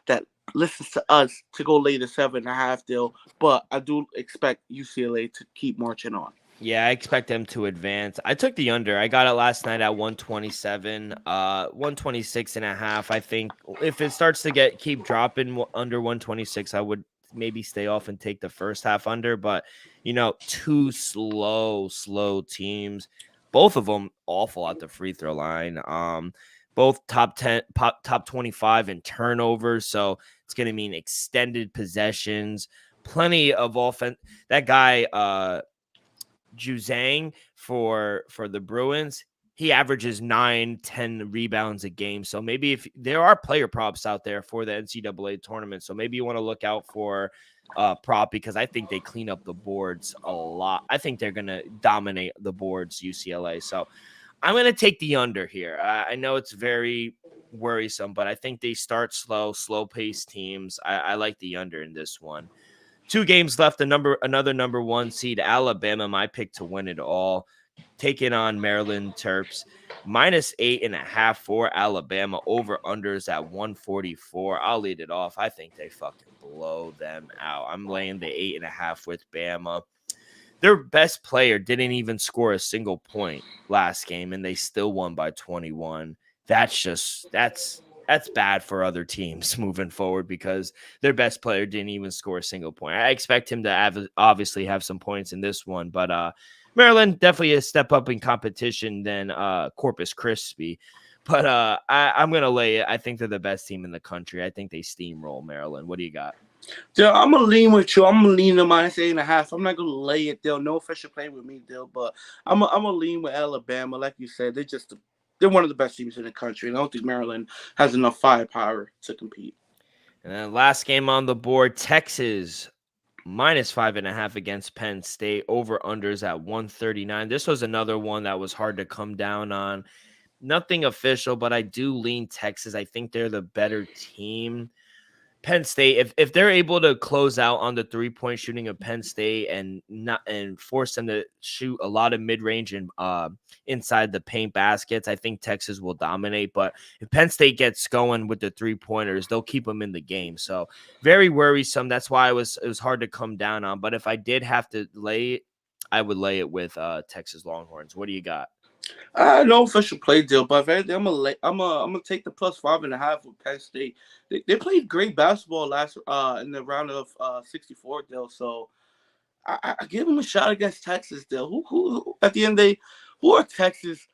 that listens to us to go lay the 7.5, Dill, but I do expect UCLA to keep marching on.
Yeah, I expect them to advance. I took the under. I got it last night at 127, 126.5. I think if it starts to keep dropping under 126, I would maybe stay off and take the first half under. But two slow teams, both of them awful at the free throw line. Both top 10, top 25 in turnovers. So it's going to mean extended possessions, plenty of offense. That guy, Juzang for the Bruins, he averages 9-10 rebounds a game. So maybe if there are player props out there for the NCAA tournament, so maybe you want to look out for prop, because I think they clean up the boards a lot. I think they're going to dominate the boards, UCLA. So I'm going to take the under here. I know it's very worrisome, but I think they start slow-paced teams. I like the under in this one. 2 games left. Another number 1 seed, Alabama, my pick to win it all, taking on Maryland Terps. -8.5 for Alabama. Over unders at 144. I'll lead it off. I think they fucking blow them out. I'm laying the 8.5 with Bama. Their best player didn't even score a single point last game, and they still won by 21. That's bad for other teams moving forward, because their best player didn't even score a single point. I expect him to obviously have some points in this one, but Maryland definitely a step up in competition than Corpus Christi. But I'm gonna lay it. I think they're the best team in the country. I think they steamroll Maryland. What do you got?
Dill, I'm gonna lean with you. I'm gonna lean to -8.5. I'm not gonna lay it, Dill. No official play with me, Dill. But I'm gonna lean with Alabama. Like you said, they're one of the best teams in the country. And I don't think Maryland has enough firepower to compete.
And then last game on the board, Texas -5.5 against Penn State. Over unders at 139. This was another one that was hard to come down on. Nothing official, but I do lean Texas. I think they're the better team. Penn State, if they're able to close out on the 3-point shooting of Penn State and force them to shoot a lot of mid-range and inside the paint baskets, I think Texas will dominate. But if Penn State gets going with the 3-pointers, they'll keep them in the game. So very worrisome. That's why it was hard to come down on. But if I did have to lay it, I would lay it with Texas Longhorns. What do you got?
No official play, Deal, but if anything, I'm gonna take the +5.5 with Penn State. They played great basketball last in the round of 64, Deal. So I give them a shot against Texas, Deal. Who at the end of the day, who are Texas?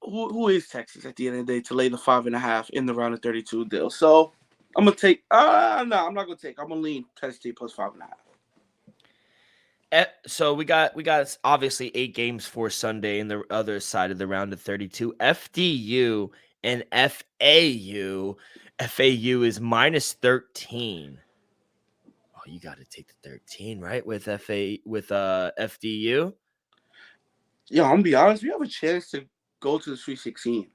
Who is Texas at the end of the day to lay the 5.5 in the round of 32, Deal? So I'm gonna take. No, I'm not gonna take. I'm gonna lean Penn State +5.5.
So we got obviously 8 games for Sunday in the other side of the round of 32. FDU and FAU. FAU is -13. Oh, you got to take the 13, right? With FDU.
Yeah, I'm gonna be honest. We have a chance to go to the Sweet 16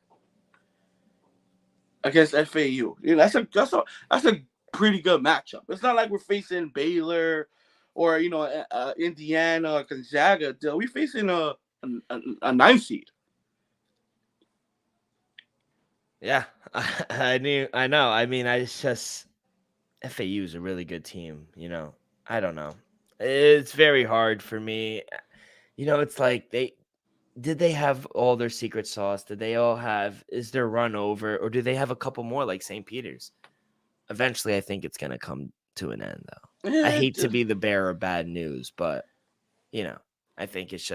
against FAU. That's a pretty good matchup. It's not like we're facing Baylor or Indiana or Gonzaga. We're facing a 9 seed.
Yeah, I know. I mean, it's just FAU is a really good team. I don't know. It's very hard for me. It's like did they have all their secret sauce? Did they all have? Is their run over, or do they have a couple more like St. Peter's? Eventually, I think it's gonna come to an end, though. I hate to be the bearer of bad news, but I think it's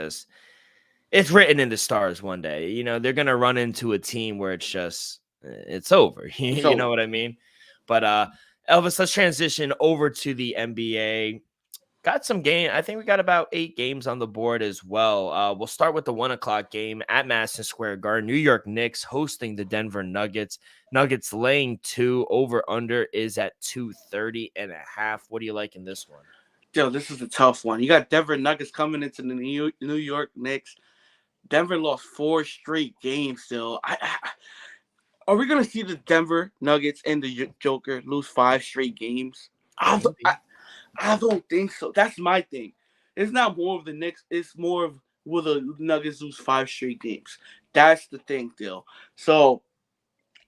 written in the stars one day. They're gonna run into a team where it's over. You know what I mean? But Elvis, let's transition over to the NBA. Got some game. I think we got about 8 games on the board as well. We'll start with the 1:00 game at Madison Square Garden. New York Knicks hosting the Denver Nuggets. Nuggets laying 2. Over under is at 230.5. What do you like in this one?
Yo, this is a tough one. You got Denver Nuggets coming into the New York Knicks. Denver lost 4 straight games still. Are we going to see the Denver Nuggets and the Joker lose 5 straight games? I don't think so. That's my thing. It's not more of the Knicks. It's more of will the Nuggets lose 5 straight games. That's the thing, Dill. So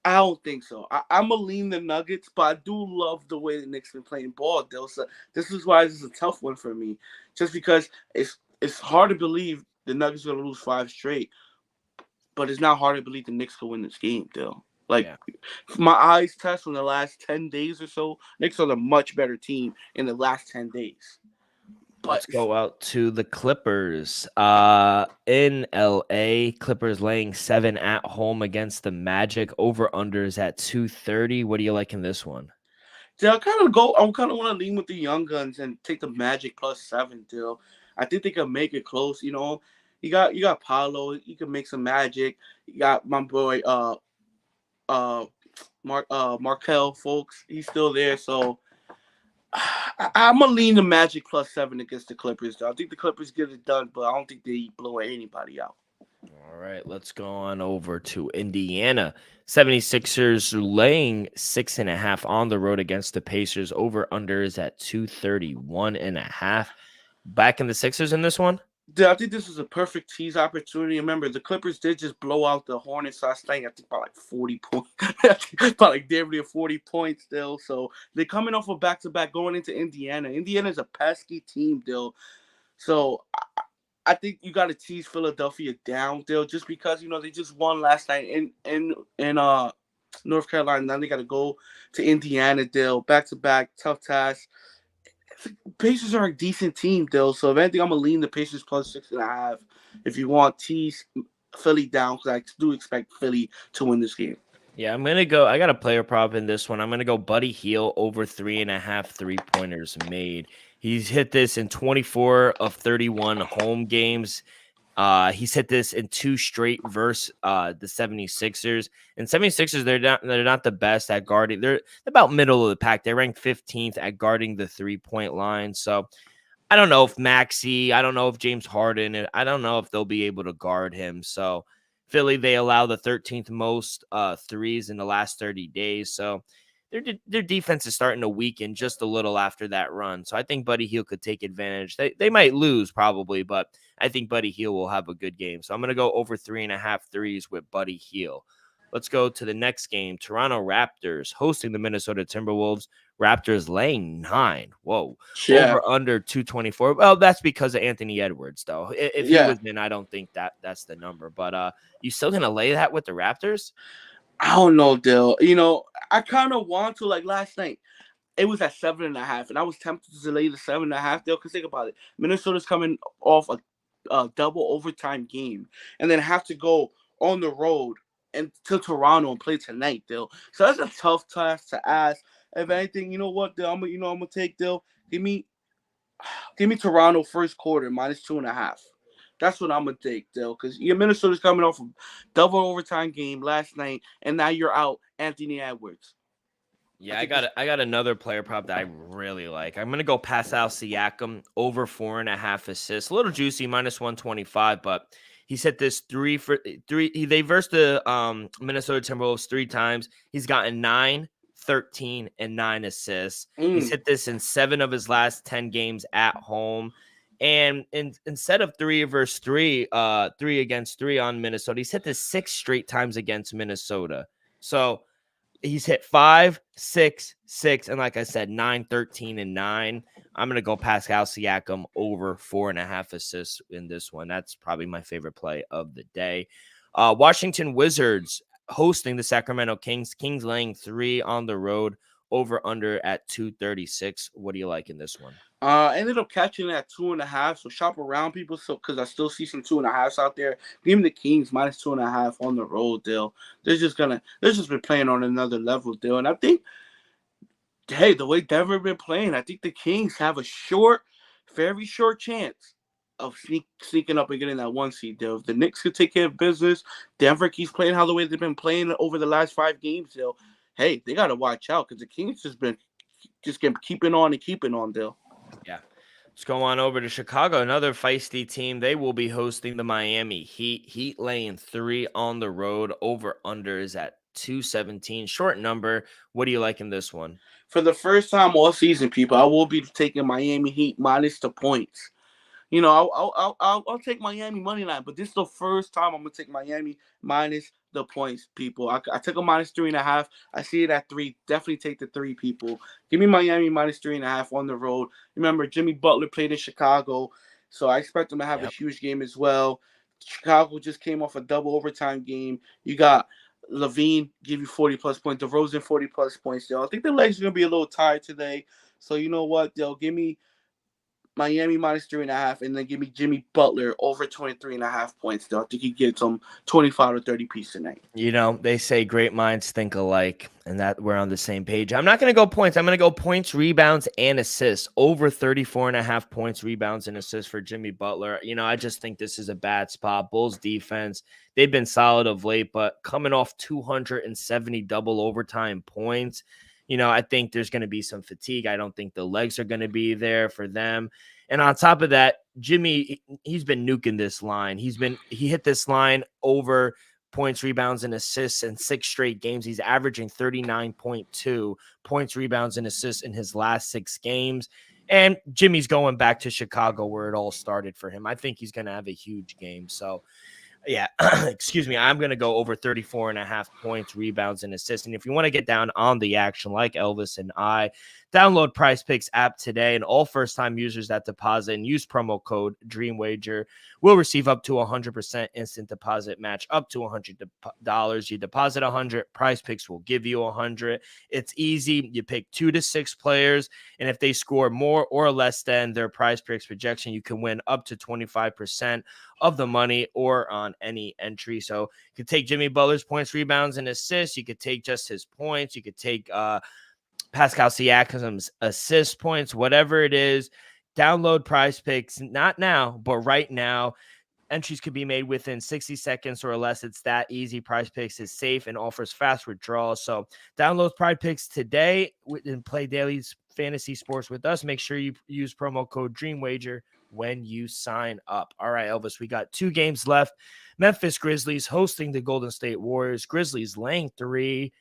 I don't think so. I'm going to lean the Nuggets, but I do love the way the Knicks been playing ball, Dill. So this is why this is a tough one for me. Just because it's hard to believe the Nuggets are going to lose 5 straight, but it's not hard to believe the Knicks can win this game, Dill. My eyes test from the last 10 days or so, Knicks are a much better team in the last 10 days.
Let's go out to the Clippers. In LA, Clippers laying 7 at home against the Magic. Over unders at 230. What do you like in this one?
I kind of want to lean with the young guns and take the Magic +7, Dill. I think they can make it close. You got Paolo. You can make some magic. You got my boy Markel folks. He's still there, so I'm gonna lean the Magic +7 against the Clippers. I think the Clippers get it done, but I don't think they blow anybody out.
All right, let's go on over to Indiana. 76ers laying 6.5 on the road against the Pacers. Over under is at 231.5. Back in the Sixers in this one?
I think this is a perfect tease opportunity. Remember, the Clippers did just blow out the Hornets last night. I think by 40 points. About damn near 40 points still. So they're coming off a back-to-back going into Indiana. Indiana's a pesky team, Dill. So I think you got to tease Philadelphia down, Dill, just because, they just won last night in North Carolina. Now they got to go to Indiana, Dill. Back-to-back, tough task. Pacers are a decent team, Dill. So if anything, I'm gonna lean the Pacers +6.5. If you want tease, Philly down because I do expect Philly to win this game.
Yeah, I'm gonna go. I got a player prop in this one. I'm gonna go Buddy Hield over 3.5 3-pointers made. He's hit this in 24 of 31 home games. He's hit this in 2 straight versus the 76ers. And 76ers, they're not the best at guarding. They're about middle of the pack. They ranked 15th at guarding the 3-point line. So I don't know if I don't know if James Harden, I don't know if they'll be able to guard him. So Philly, they allow the 13th most threes in the last 30 days. So their defense is starting to weaken just a little after that run. So I think Buddy Hield could take advantage. They might lose probably, but I think Buddy Hield will have a good game. So I'm going to go over 3.5 threes with Buddy Hield. Let's go to the next game. Toronto Raptors hosting the Minnesota Timberwolves. Raptors laying 9. Whoa.
Yeah.
Over under 224. Well, that's because of Anthony Edwards, though. If he was in, I don't think that's the number. But you still gonna lay that with the Raptors?
I don't know, Dill. You know, I kind of want to. Like last night, it was at 7.5, and I was tempted to lay the 7.5, Dill. Because think about it, Minnesota's coming off a double overtime game, and then have to go on the road and to Toronto and play tonight, Dill. So that's a tough task to ask. If anything, you know what, Dill, I'm gonna take, Dill. Give me Toronto first quarter -2.5. That's what I'm gonna take, Dill, because your Minnesota's coming off a double overtime game last night, and now you're out Anthony Edwards.
Yeah, I got another player prop that I really like. I'm gonna go Pascal Siakam over 4.5 assists. A little juicy, -125, but he's hit this 3 for 3. They versed the Minnesota Timberwolves 3 times. He's gotten 9, 13, and 9 assists. He's hit this in 7 of his last 10 games at home. And instead of 3 versus 3, 3 against 3 on Minnesota, he's hit this 6 straight times against Minnesota. So he's hit 5, 6, 6, and like I said, 9, 13, and 9. I'm going to go Pascal Siakam over 4.5 assists in this one. That's probably my favorite play of the day. Washington Wizards hosting the Sacramento Kings. Kings laying 3 on the road, over under at 236. What do you like in this one?
I ended up catching it at 2.5, so shop around, people. So because I still see some 2.5s out there. Give me the Kings -2.5 on the road, Dill. They're just been playing on another level, Dill. And I think, hey, the way Denver been playing, I think the Kings have a very short chance of sneaking up and getting that 1 seed, Dill. If the Knicks could take care of business, Denver keeps playing how the way they've been playing over the last 5 games, Dill. Hey, they got to watch out because the Kings just keeping on, Dill.
Yeah. Let's go on over to Chicago, another feisty team. They will be hosting the Miami Heat. Heat laying 3 on the road. Over under is at 217. Short number. What do you like in this one?
For the first time all season, people, I will be taking Miami Heat minus the points. You know, I'll take Miami money line, but this is the first time I'm gonna take Miami minus the points, people. I took a -3.5. I see it at 3. Definitely take the 3, people. Give me Miami -3.5 on the road. Remember, Jimmy Butler played in Chicago, so I expect them to have a huge game as well. Chicago just came off a double overtime game. You got Levine give you 40+ points. DeRozan 40+ points. I think the legs are gonna be a little tired today. So you know what? They'll give me Miami -3.5, and then give me Jimmy Butler over 23.5 points. Though I think he gets some 25 or 30 piece tonight.
You know, they say great minds think alike, and that we're on the same page. I'm not going to go points. I'm going to go points, rebounds, and assists. Over 34.5 points, rebounds, and assists for Jimmy Butler. You know, I just think this is a bad spot. Bulls defense, they've been solid of late, but coming off 270 double overtime points, you know, I think there's going to be some fatigue. I don't think the legs are going to be there for them. And on top of that, Jimmy, he's been nuking this line. He hit this line over points, rebounds, and assists in 6 straight games. He's averaging 39.2 points, rebounds, and assists in his last 6 games. And Jimmy's going back to Chicago where it all started for him. I think he's going to have a huge game. So, yeah, excuse me. I'm going to go over 34.5 points, rebounds, and assists. And if you want to get down on the action like Elvis and I, Download Prize Picks app today, and all first-time users that deposit and use promo code DreamWager will receive up to 100% instant deposit match up to $100. You deposit 100, Prize Picks will give you 100. It's easy. You pick 2 to 6 players, and if they score more or less than their Prize Picks projection, you can win up to 25% of the money or on any entry. So you could take Jimmy Butler's points, rebounds, and assists. You could take just his points. You could take Pascal Siakam's assist points, whatever it is. Download Prize Picks, not now, but right now. Entries could be made within 60 seconds or less. It's that easy. Prize Picks is safe and offers fast withdrawals. So download Prize Picks today and play daily fantasy sports with us. Make sure you use promo code DreamWager when you sign up. All right, Elvis, we got 2 games left. Memphis Grizzlies hosting the Golden State Warriors. Grizzlies laying 3,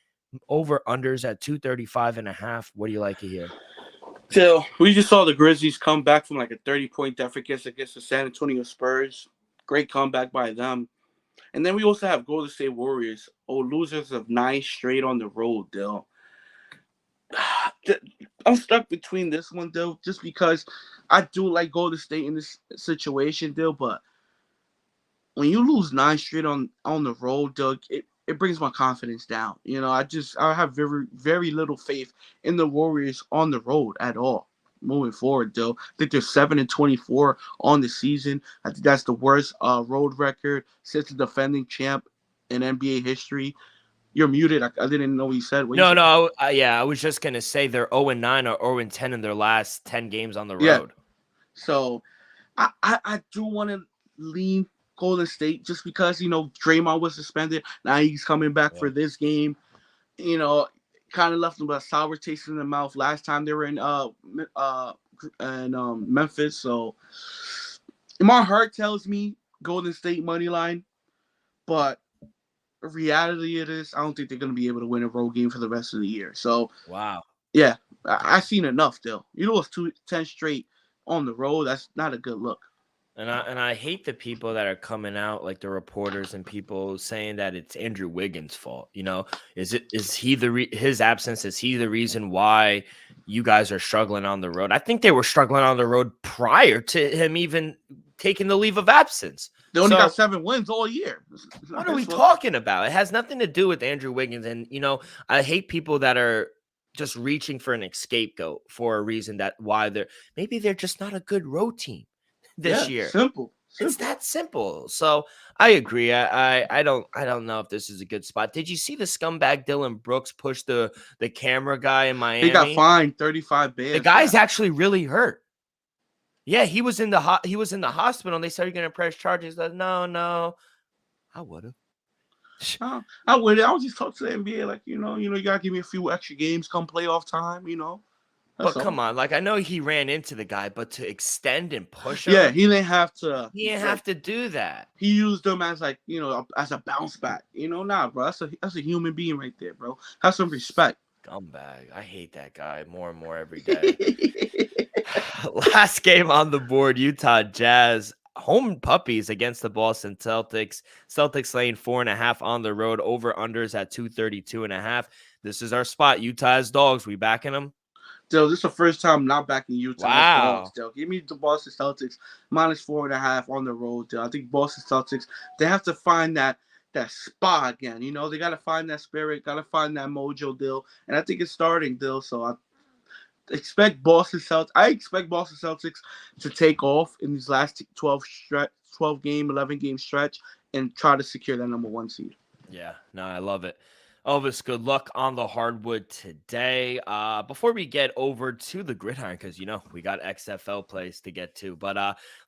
over unders at 235.5. What do you like to hear?
So we just saw the Grizzlies come back from like a 30-point deficit against the San Antonio Spurs. Great comeback by them. And then we also have Golden State Warriors, losers of 9 straight on the road, Dill. I'm stuck between this one, Dill, just because I do like Golden State in this situation, Dill, but when you lose 9 straight on the road, Dill, it brings my confidence down. You know, I have very, very little faith in the Warriors on the road at all moving forward, though. I think they're 7-24 on the season. I think that's the worst road record since the defending champ in NBA history. You're muted. I didn't know what you said.
I was just going to say they're 0-9 or 0-10 in their last 10 games on the road.
Yeah. So I do want to lean Golden State just because, you know, Draymond was suspended. Now he's coming back for this game. You know, kind of left them a sour taste in the mouth last time they were in Memphis. So my heart tells me Golden State money line, but reality it is I don't think they're going to be able to win a road game for the rest of the year. So
wow,
yeah, I've seen enough. Still, you know, it's 10 straight on the road. That's not a good look.
And I hate the people that are coming out, like the reporters and people saying that it's Andrew Wiggins' fault. You know, is he his absence? Is he the reason why you guys are struggling on the road? I think they were struggling on the road prior to him even taking the leave of absence.
They only got 7 wins all year.
What are we talking about? It has nothing to do with Andrew Wiggins. And, you know, I hate people that are just reaching for an scapegoat for a reason that why maybe they're just not a good road team this year.
Simple.
It's that simple. So I agree. I don't know if this is a good spot. Did you see the scumbag Dylan Brooks push the camera guy in Miami?
He got fined 35 bands.
The guy's actually really hurt. Yeah, he was in the hospital and they started going to press charges. Like, no, I would have.
I would. I would just talk to the NBA like, you gotta give me a few extra games come playoff time, you know.
But come on, like I know he ran into the guy, but to extend and push him,
yeah, he didn't have to.
He didn't have to do that.
He used them as like, you know, as a bounce back. You know, nah, bro. That's a human being right there, bro. Have some respect.
Scumbag. I hate that guy more and more every day. Last game on the board, Utah Jazz home puppies against the Boston Celtics. Celtics laying 4.5 on the road. Over unders at 232.5. This is our spot. Utah's dogs. We backing them.
Still, this is the first time not backing Utah.
Wow.
Still, give me the Boston Celtics -4.5 on the road. Still. I think Boston Celtics, they have to find that spot again. You know, they got to find that spirit, got to find that mojo, deal. And I think it's starting, deal. So I expect Boston Celtics to take off in these last 11 game stretch and try to secure that number 1 seed.
Yeah, no, I love it. Elvis, good luck on the hardwood today. Before we get over to the gridiron, because, you know, we got XFL plays to get to. But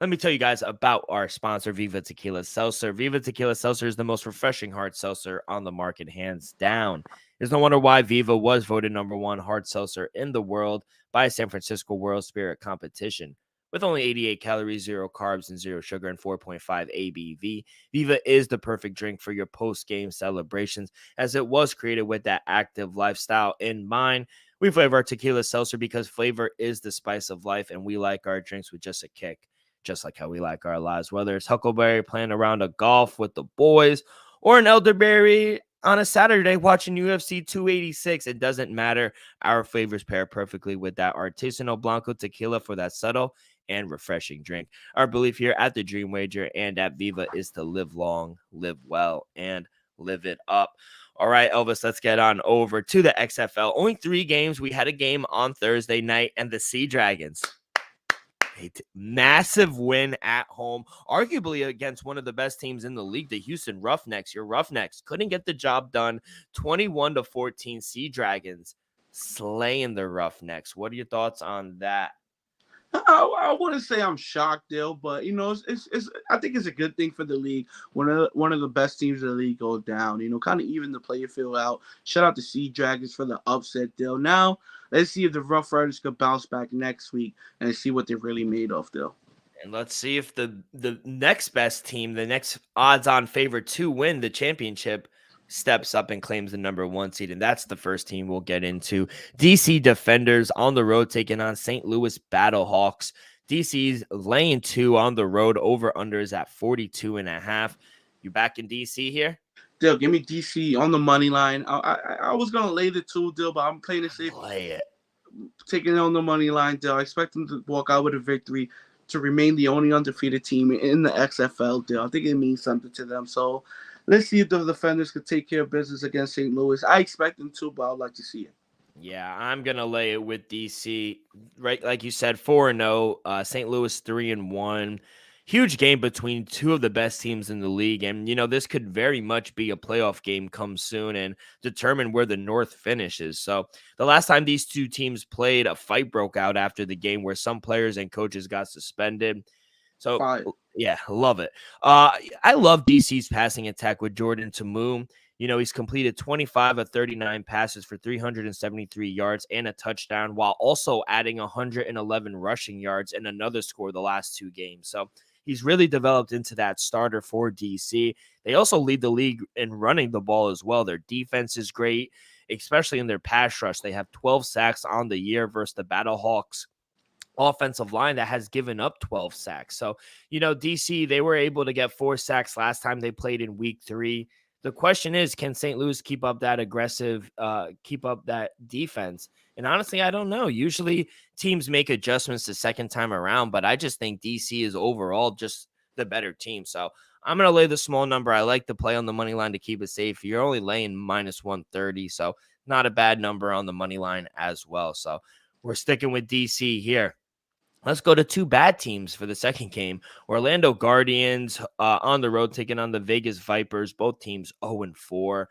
let me tell you guys about our sponsor, Viva Tequila Seltzer. Viva Tequila Seltzer is the most refreshing hard seltzer on the market, hands down. There's no wonder why Viva was voted #1 hard seltzer in the world by San Francisco World Spirit Competition. With only 88 calories, 0 carbs, and 0 sugar, and 4.5 ABV, Viva is the perfect drink for your post-game celebrations, as it was created with that active lifestyle in mind. We flavor our tequila seltzer because flavor is the spice of life, and we like our drinks with just a kick, just like how we like our lives. Whether it's Huckleberry playing around a golf with the boys, or an elderberry on a Saturday watching UFC 286. It doesn't matter. Our flavors pair perfectly with that artisanal Blanco tequila for that subtle and refreshing drink. Our belief here at the Dream Wager and at Viva is to live long, live well, and live it up. All right, Elvis, let's get on over to the XFL. Only 3 games. We had a game on Thursday night, and the Sea Dragons, massive win at home, arguably against one of the best teams in the league, the Houston Roughnecks. Your Roughnecks couldn't get the job done. 21-14, Sea Dragons slaying the Roughnecks. What are your thoughts on that?
I wouldn't say I'm shocked, Dale, but it's I think it's a good thing for the league. One of the best teams in the league go down. Kind of even the player field out. Shout out to Sea Dragons for the upset, Dale. Now let's see if the Rough Riders could bounce back next week and see what they're really made of, Dale.
And let's see if the next best team, the next odds-on favorite to win the championship, steps up and claims the number 1 seed. And that's the first team we'll get into. DC Defenders on the road taking on St. Louis Battlehawks. DC's laying 2 on the road. Over-unders at 42.5. You back in DC here?
Dale, give me DC on the money line. I was going to lay the 2, Dale, but I'm playing it safe.
Play it.
Taking it on the money line, Dale. I expect them to walk out with a victory to remain the only undefeated team in the XFL, Dale. I think it means something to them. So let's see if the Defenders could take care of business against St. Louis. I expect them to, but I'd like to see it.
Yeah, I'm going to lay it with DC. Right, like you said, 4-0, St. Louis 3-1. Huge game between 2 of the best teams in the league. And, this could very much be a playoff game come soon and determine where the North finishes. So the last time these 2 teams played, a fight broke out after the game where some players and coaches got suspended. So,
Fine.
Yeah, love it. I love DC's passing attack with Jordan Ta'amu. He's completed 25 of 39 passes for 373 yards and a touchdown, while also adding 111 rushing yards and another score the last 2 games. So he's really developed into that starter for DC. They also lead the league in running the ball as well. Their defense is great, especially in their pass rush. They have 12 sacks on the year versus the Battlehawks offensive line that has given up 12 sacks. So, DC, they were able to get 4 sacks last time they played in week 3. The question is, can St. Louis keep up that keep up that defense? And honestly, I don't know. Usually teams make adjustments the second time around, but I just think DC is overall just the better team. So I'm going to lay the small number. I like to play on the money line to keep it safe. You're only laying -130, so not a bad number on the money line as well. So we're sticking with DC here. Let's go to 2 bad teams for the second game. Orlando Guardians on the road taking on the Vegas Vipers. Both teams 0-4.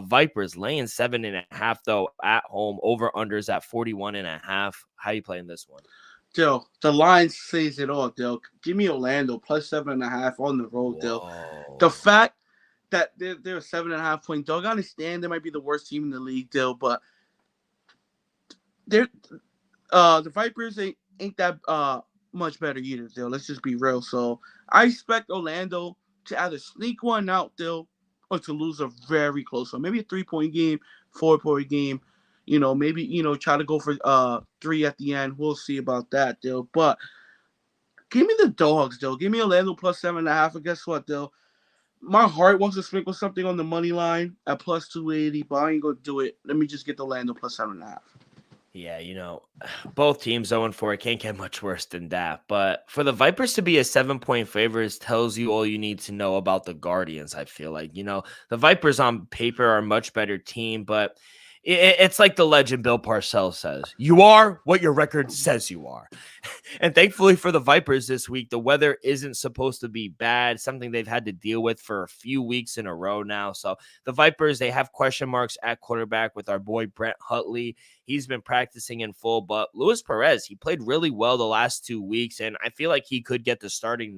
Vipers laying 7.5 though at home. Over-unders at 41.5. How you playing this one?
Dale, the line says it all, Dale. Give me Orlando plus 7.5 on the road, Dale. The fact that they're a 7.5 point dog, I understand they might be the worst team in the league, Dale, but they're the Vipers ain't that much better either, Dale. Let's just be real. So I expect Orlando to either sneak one out, Dale, or to lose a very close one. Maybe a 3-point game, 4-point game. Maybe try to go for 3 at the end. We'll see about that, Dale. But give me the dogs, Dale. Give me Orlando plus 7.5. And guess what, Dale? My heart wants to sprinkle something on the money line at plus 280, but I ain't gonna do it. Let me just get the Orlando plus 7.5.
Yeah, both teams 0-4. It can't get much worse than that. But for the Vipers to be a 7-point favorite tells you all you need to know about the Guardians, I feel like. The Vipers on paper are a much better team, but it's like the legend Bill Parcells says, you are what your record says you are. And thankfully for the Vipers this week, the weather isn't supposed to be bad, something they've had to deal with for a few weeks in a row now. So the Vipers, they have question marks at quarterback with our boy Brent Hutley. He's been practicing in full, but Luis Perez, he played really well the last 2 weeks, and I feel like he could get the starting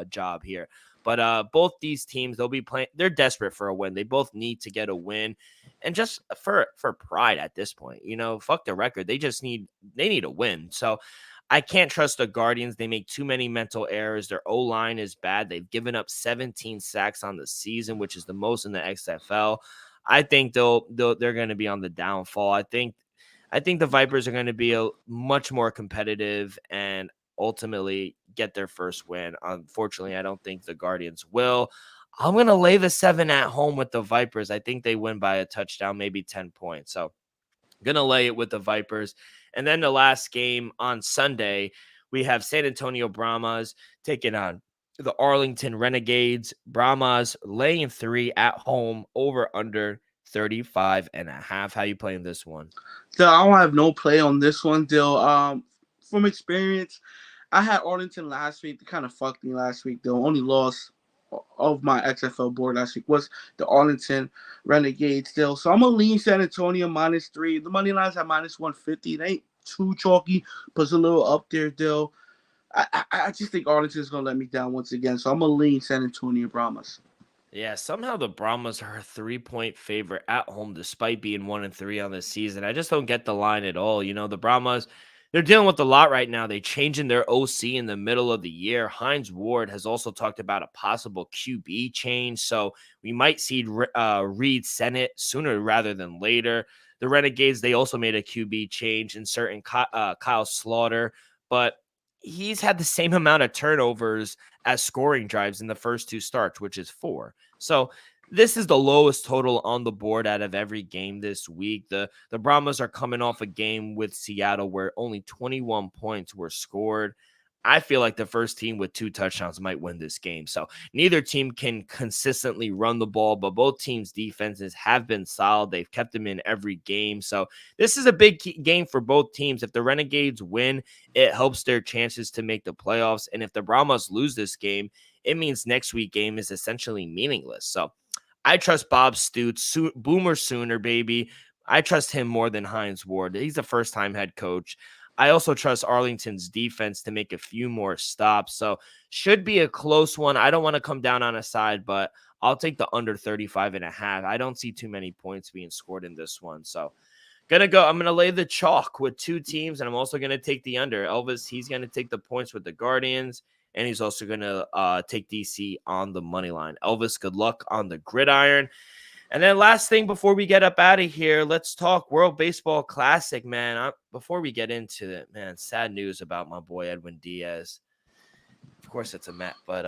job here. But both these teams, they'll be playing. They're desperate for a win. They both need to get a win, and just for pride at this point, fuck the record. They need a win. So I can't trust the Guardians. They make too many mental errors. Their O-line is bad. They've given up 17 sacks on the season, which is the most in the XFL. I think they're going to be on the downfall. I think the Vipers are going to be much more competitive and ultimately get their first win. Unfortunately, I don't think the Guardians will. I'm going to lay the 7 at home with the Vipers. I think they win by a touchdown, maybe 10 points. So going to lay it with the Vipers. And then the last game on Sunday, we have San Antonio Brahmas taking on the Arlington Renegades. Brahmas laying 3 at home, over under 35.5. How you playing this one?
Dill, I don't have no play on this one, Dill. From experience, I had Arlington last week. They kind of fucked me last week. The only loss of my XFL board last week was the Arlington Renegades still. So I'm going to lean San Antonio -3. The money line's at -150. It ain't too chalky, but it's a little up there, Dill. I just think Arlington's going to let me down once again. So I'm going to lean San Antonio Brahmas.
Yeah, somehow the Brahmas are a 3-point favorite at home despite being 1-3 on this season. I just don't get the line at all. You know, the Brahmas, they're dealing with a lot right now. They changing their OC in the middle of the year. Hines Ward has also talked about a possible QB change, so we might see Reed Sennett sooner rather than later. The Renegades, they also made a QB change in certain Kyle Slaughter, but he's had the same amount of turnovers as scoring drives in the first 2 starts, which is 4. So this is the lowest total on the board out of every game this week. The Brahmas are coming off a game with Seattle where only 21 points were scored. I feel like the first team with 2 touchdowns might win this game. So neither team can consistently run the ball, but both teams' defenses have been solid. They've kept them in every game. So this is a big game for both teams. If the Renegades win, it helps their chances to make the playoffs. And if the Brahmas lose this game, it means next week's game is essentially meaningless. So I trust Bob Stoots, Boomer Sooner, baby. I trust him more than Hines Ward. He's a first-time head coach. I also trust Arlington's defense to make a few more stops. So should be a close one. I don't want to come down on a side, but I'll take the under 35.5. I don't see too many points being scored in this one. So I'm going to lay the chalk with 2 teams, and I'm also going to take the under. Elvis, he's going to take the points with the Guardians, and he's also going to take DC on the money line. Elvis, good luck on the gridiron. And then last thing before we get up out of here, let's talk World Baseball Classic, man. Before we get into it, man, sad news about my boy Edwin Diaz. Of course, it's a Met, but,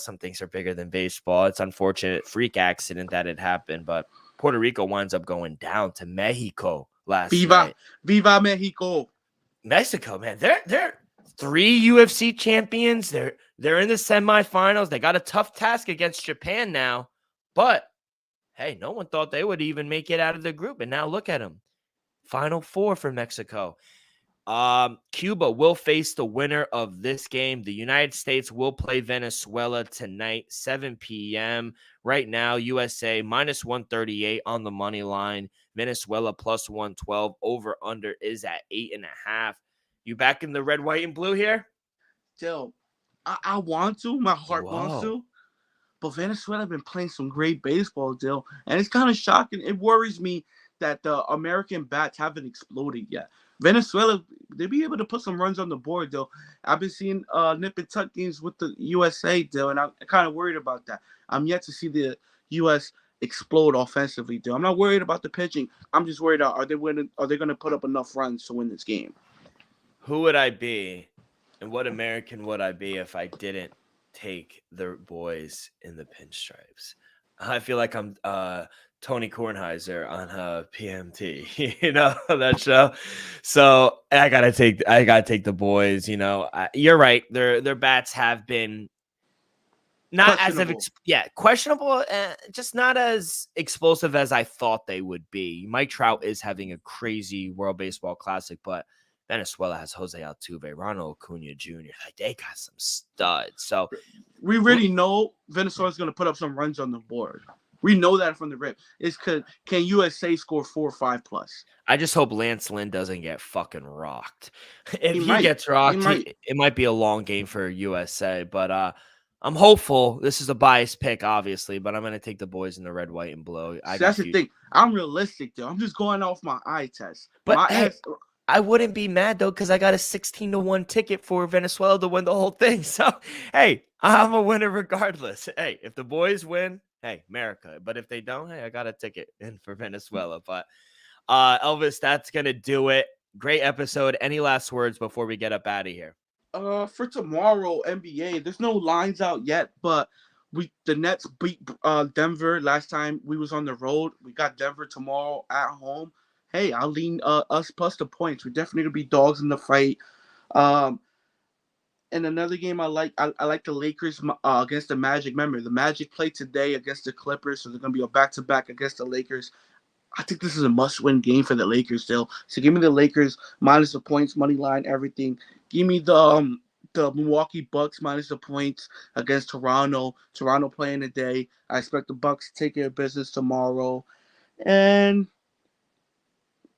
some things are bigger than baseball. It's unfortunate freak accident that it happened, but Puerto Rico winds up going down to Mexico last night.
Viva Mexico.
Mexico, man, they're 3 UFC champions. They're in the semifinals. They got a tough task against Japan now, but hey, no one thought they would even make it out of the group. And now look at them. Final 4 for Mexico. Cuba will face the winner of this game. The United States will play Venezuela tonight, 7 p.m. Right now, USA -138 on the money line. Venezuela +112. Over under is at 8.5. You back in the red, white, and blue here?
Dill, I want to. My heart wants to. But Venezuela have been playing some great baseball, Dill. And it's kind of shocking. It worries me that the American bats haven't exploded yet. Venezuela, they'll be able to put some runs on the board, Dill. I've been seeing nip and tuck games with the USA, Dill, and I'm kind of worried about that. I'm yet to see the U.S. explode offensively, Dill. I'm not worried about the pitching. I'm just worried about are they going to put up enough runs to win this game?
Who would I be, and what American would I be if I didn't take the boys in the pinstripes? I feel like I'm Tony Kornheiser on PMT, that show. So I gotta take the boys. You're right. Their bats have been not as questionable, just not as explosive as I thought they would be. Mike Trout is having a crazy World Baseball Classic, but Venezuela has Jose Altuve, Ronald Acuna Jr. Like, they got some studs. So
we really know Venezuela's going to put up some runs on the board. We know that from the rip. Can USA score 4 or 5 plus?
I just hope Lance Lynn doesn't get fucking rocked. If he gets rocked, it might be a long game for USA. But I'm hopeful. This is a biased pick, obviously, but I'm going to take the boys in the red, white, and blue.
That's the thing. I'm realistic, though. I'm just going off my eye test.
But I wouldn't be mad, though, because I got a 16-1 ticket for Venezuela to win the whole thing. So, hey, I'm a winner regardless. Hey, if the boys win, hey, America. But if they don't, hey, I got a ticket in for Venezuela. But, Elvis, that's going to do it. Great episode. Any last words before we get up out of here?
For tomorrow, NBA, there's no lines out yet, but The Nets beat Denver last time we was on the road. We got Denver tomorrow at home. Hey, I'll lean us plus the points. We're definitely gonna be dogs in the fight. Um, and another game I like the Lakers against the Magic. Remember, the Magic play today against the Clippers, so they're gonna be a back-to-back against the Lakers. I think this is a must-win game for the Lakers still. So give me the Lakers minus the points, money line, everything. Give me the Milwaukee Bucks minus the points against Toronto. Toronto playing today. I expect the Bucks to take care of business tomorrow. And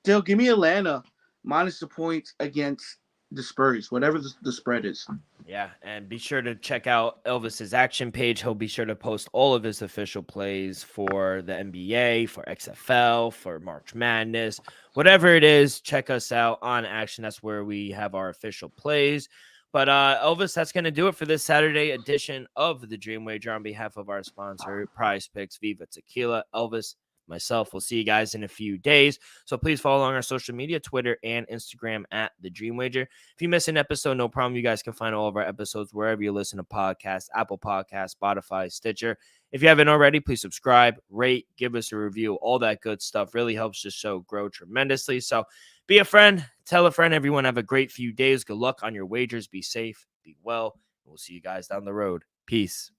still, give me Atlanta minus the points against the Spurs, whatever the spread is.
Yeah, and be sure to check out Elvis's action page. He'll be sure to post all of his official plays for the NBA, for XFL, for March Madness, whatever it is. Check us out on Action. That's where we have our official plays. But Elvis, that's going to do it for this Saturday edition of the Dream Wager on behalf of our sponsor, Prize Picks, Viva Tequila. Elvis, myself, we'll see you guys in a few days. So please follow along our social media, Twitter and Instagram at the Dream Wager. If you miss an episode, no problem. You guys can find all of our episodes wherever you listen to podcasts, Apple Podcasts, Spotify, Stitcher. If you haven't already, please subscribe, rate, give us a review. All that good stuff really helps the show grow tremendously. So be a friend, tell a friend. Everyone have a great few days. Good luck on your wagers. Be safe, be well. We'll see you guys down the road. Peace.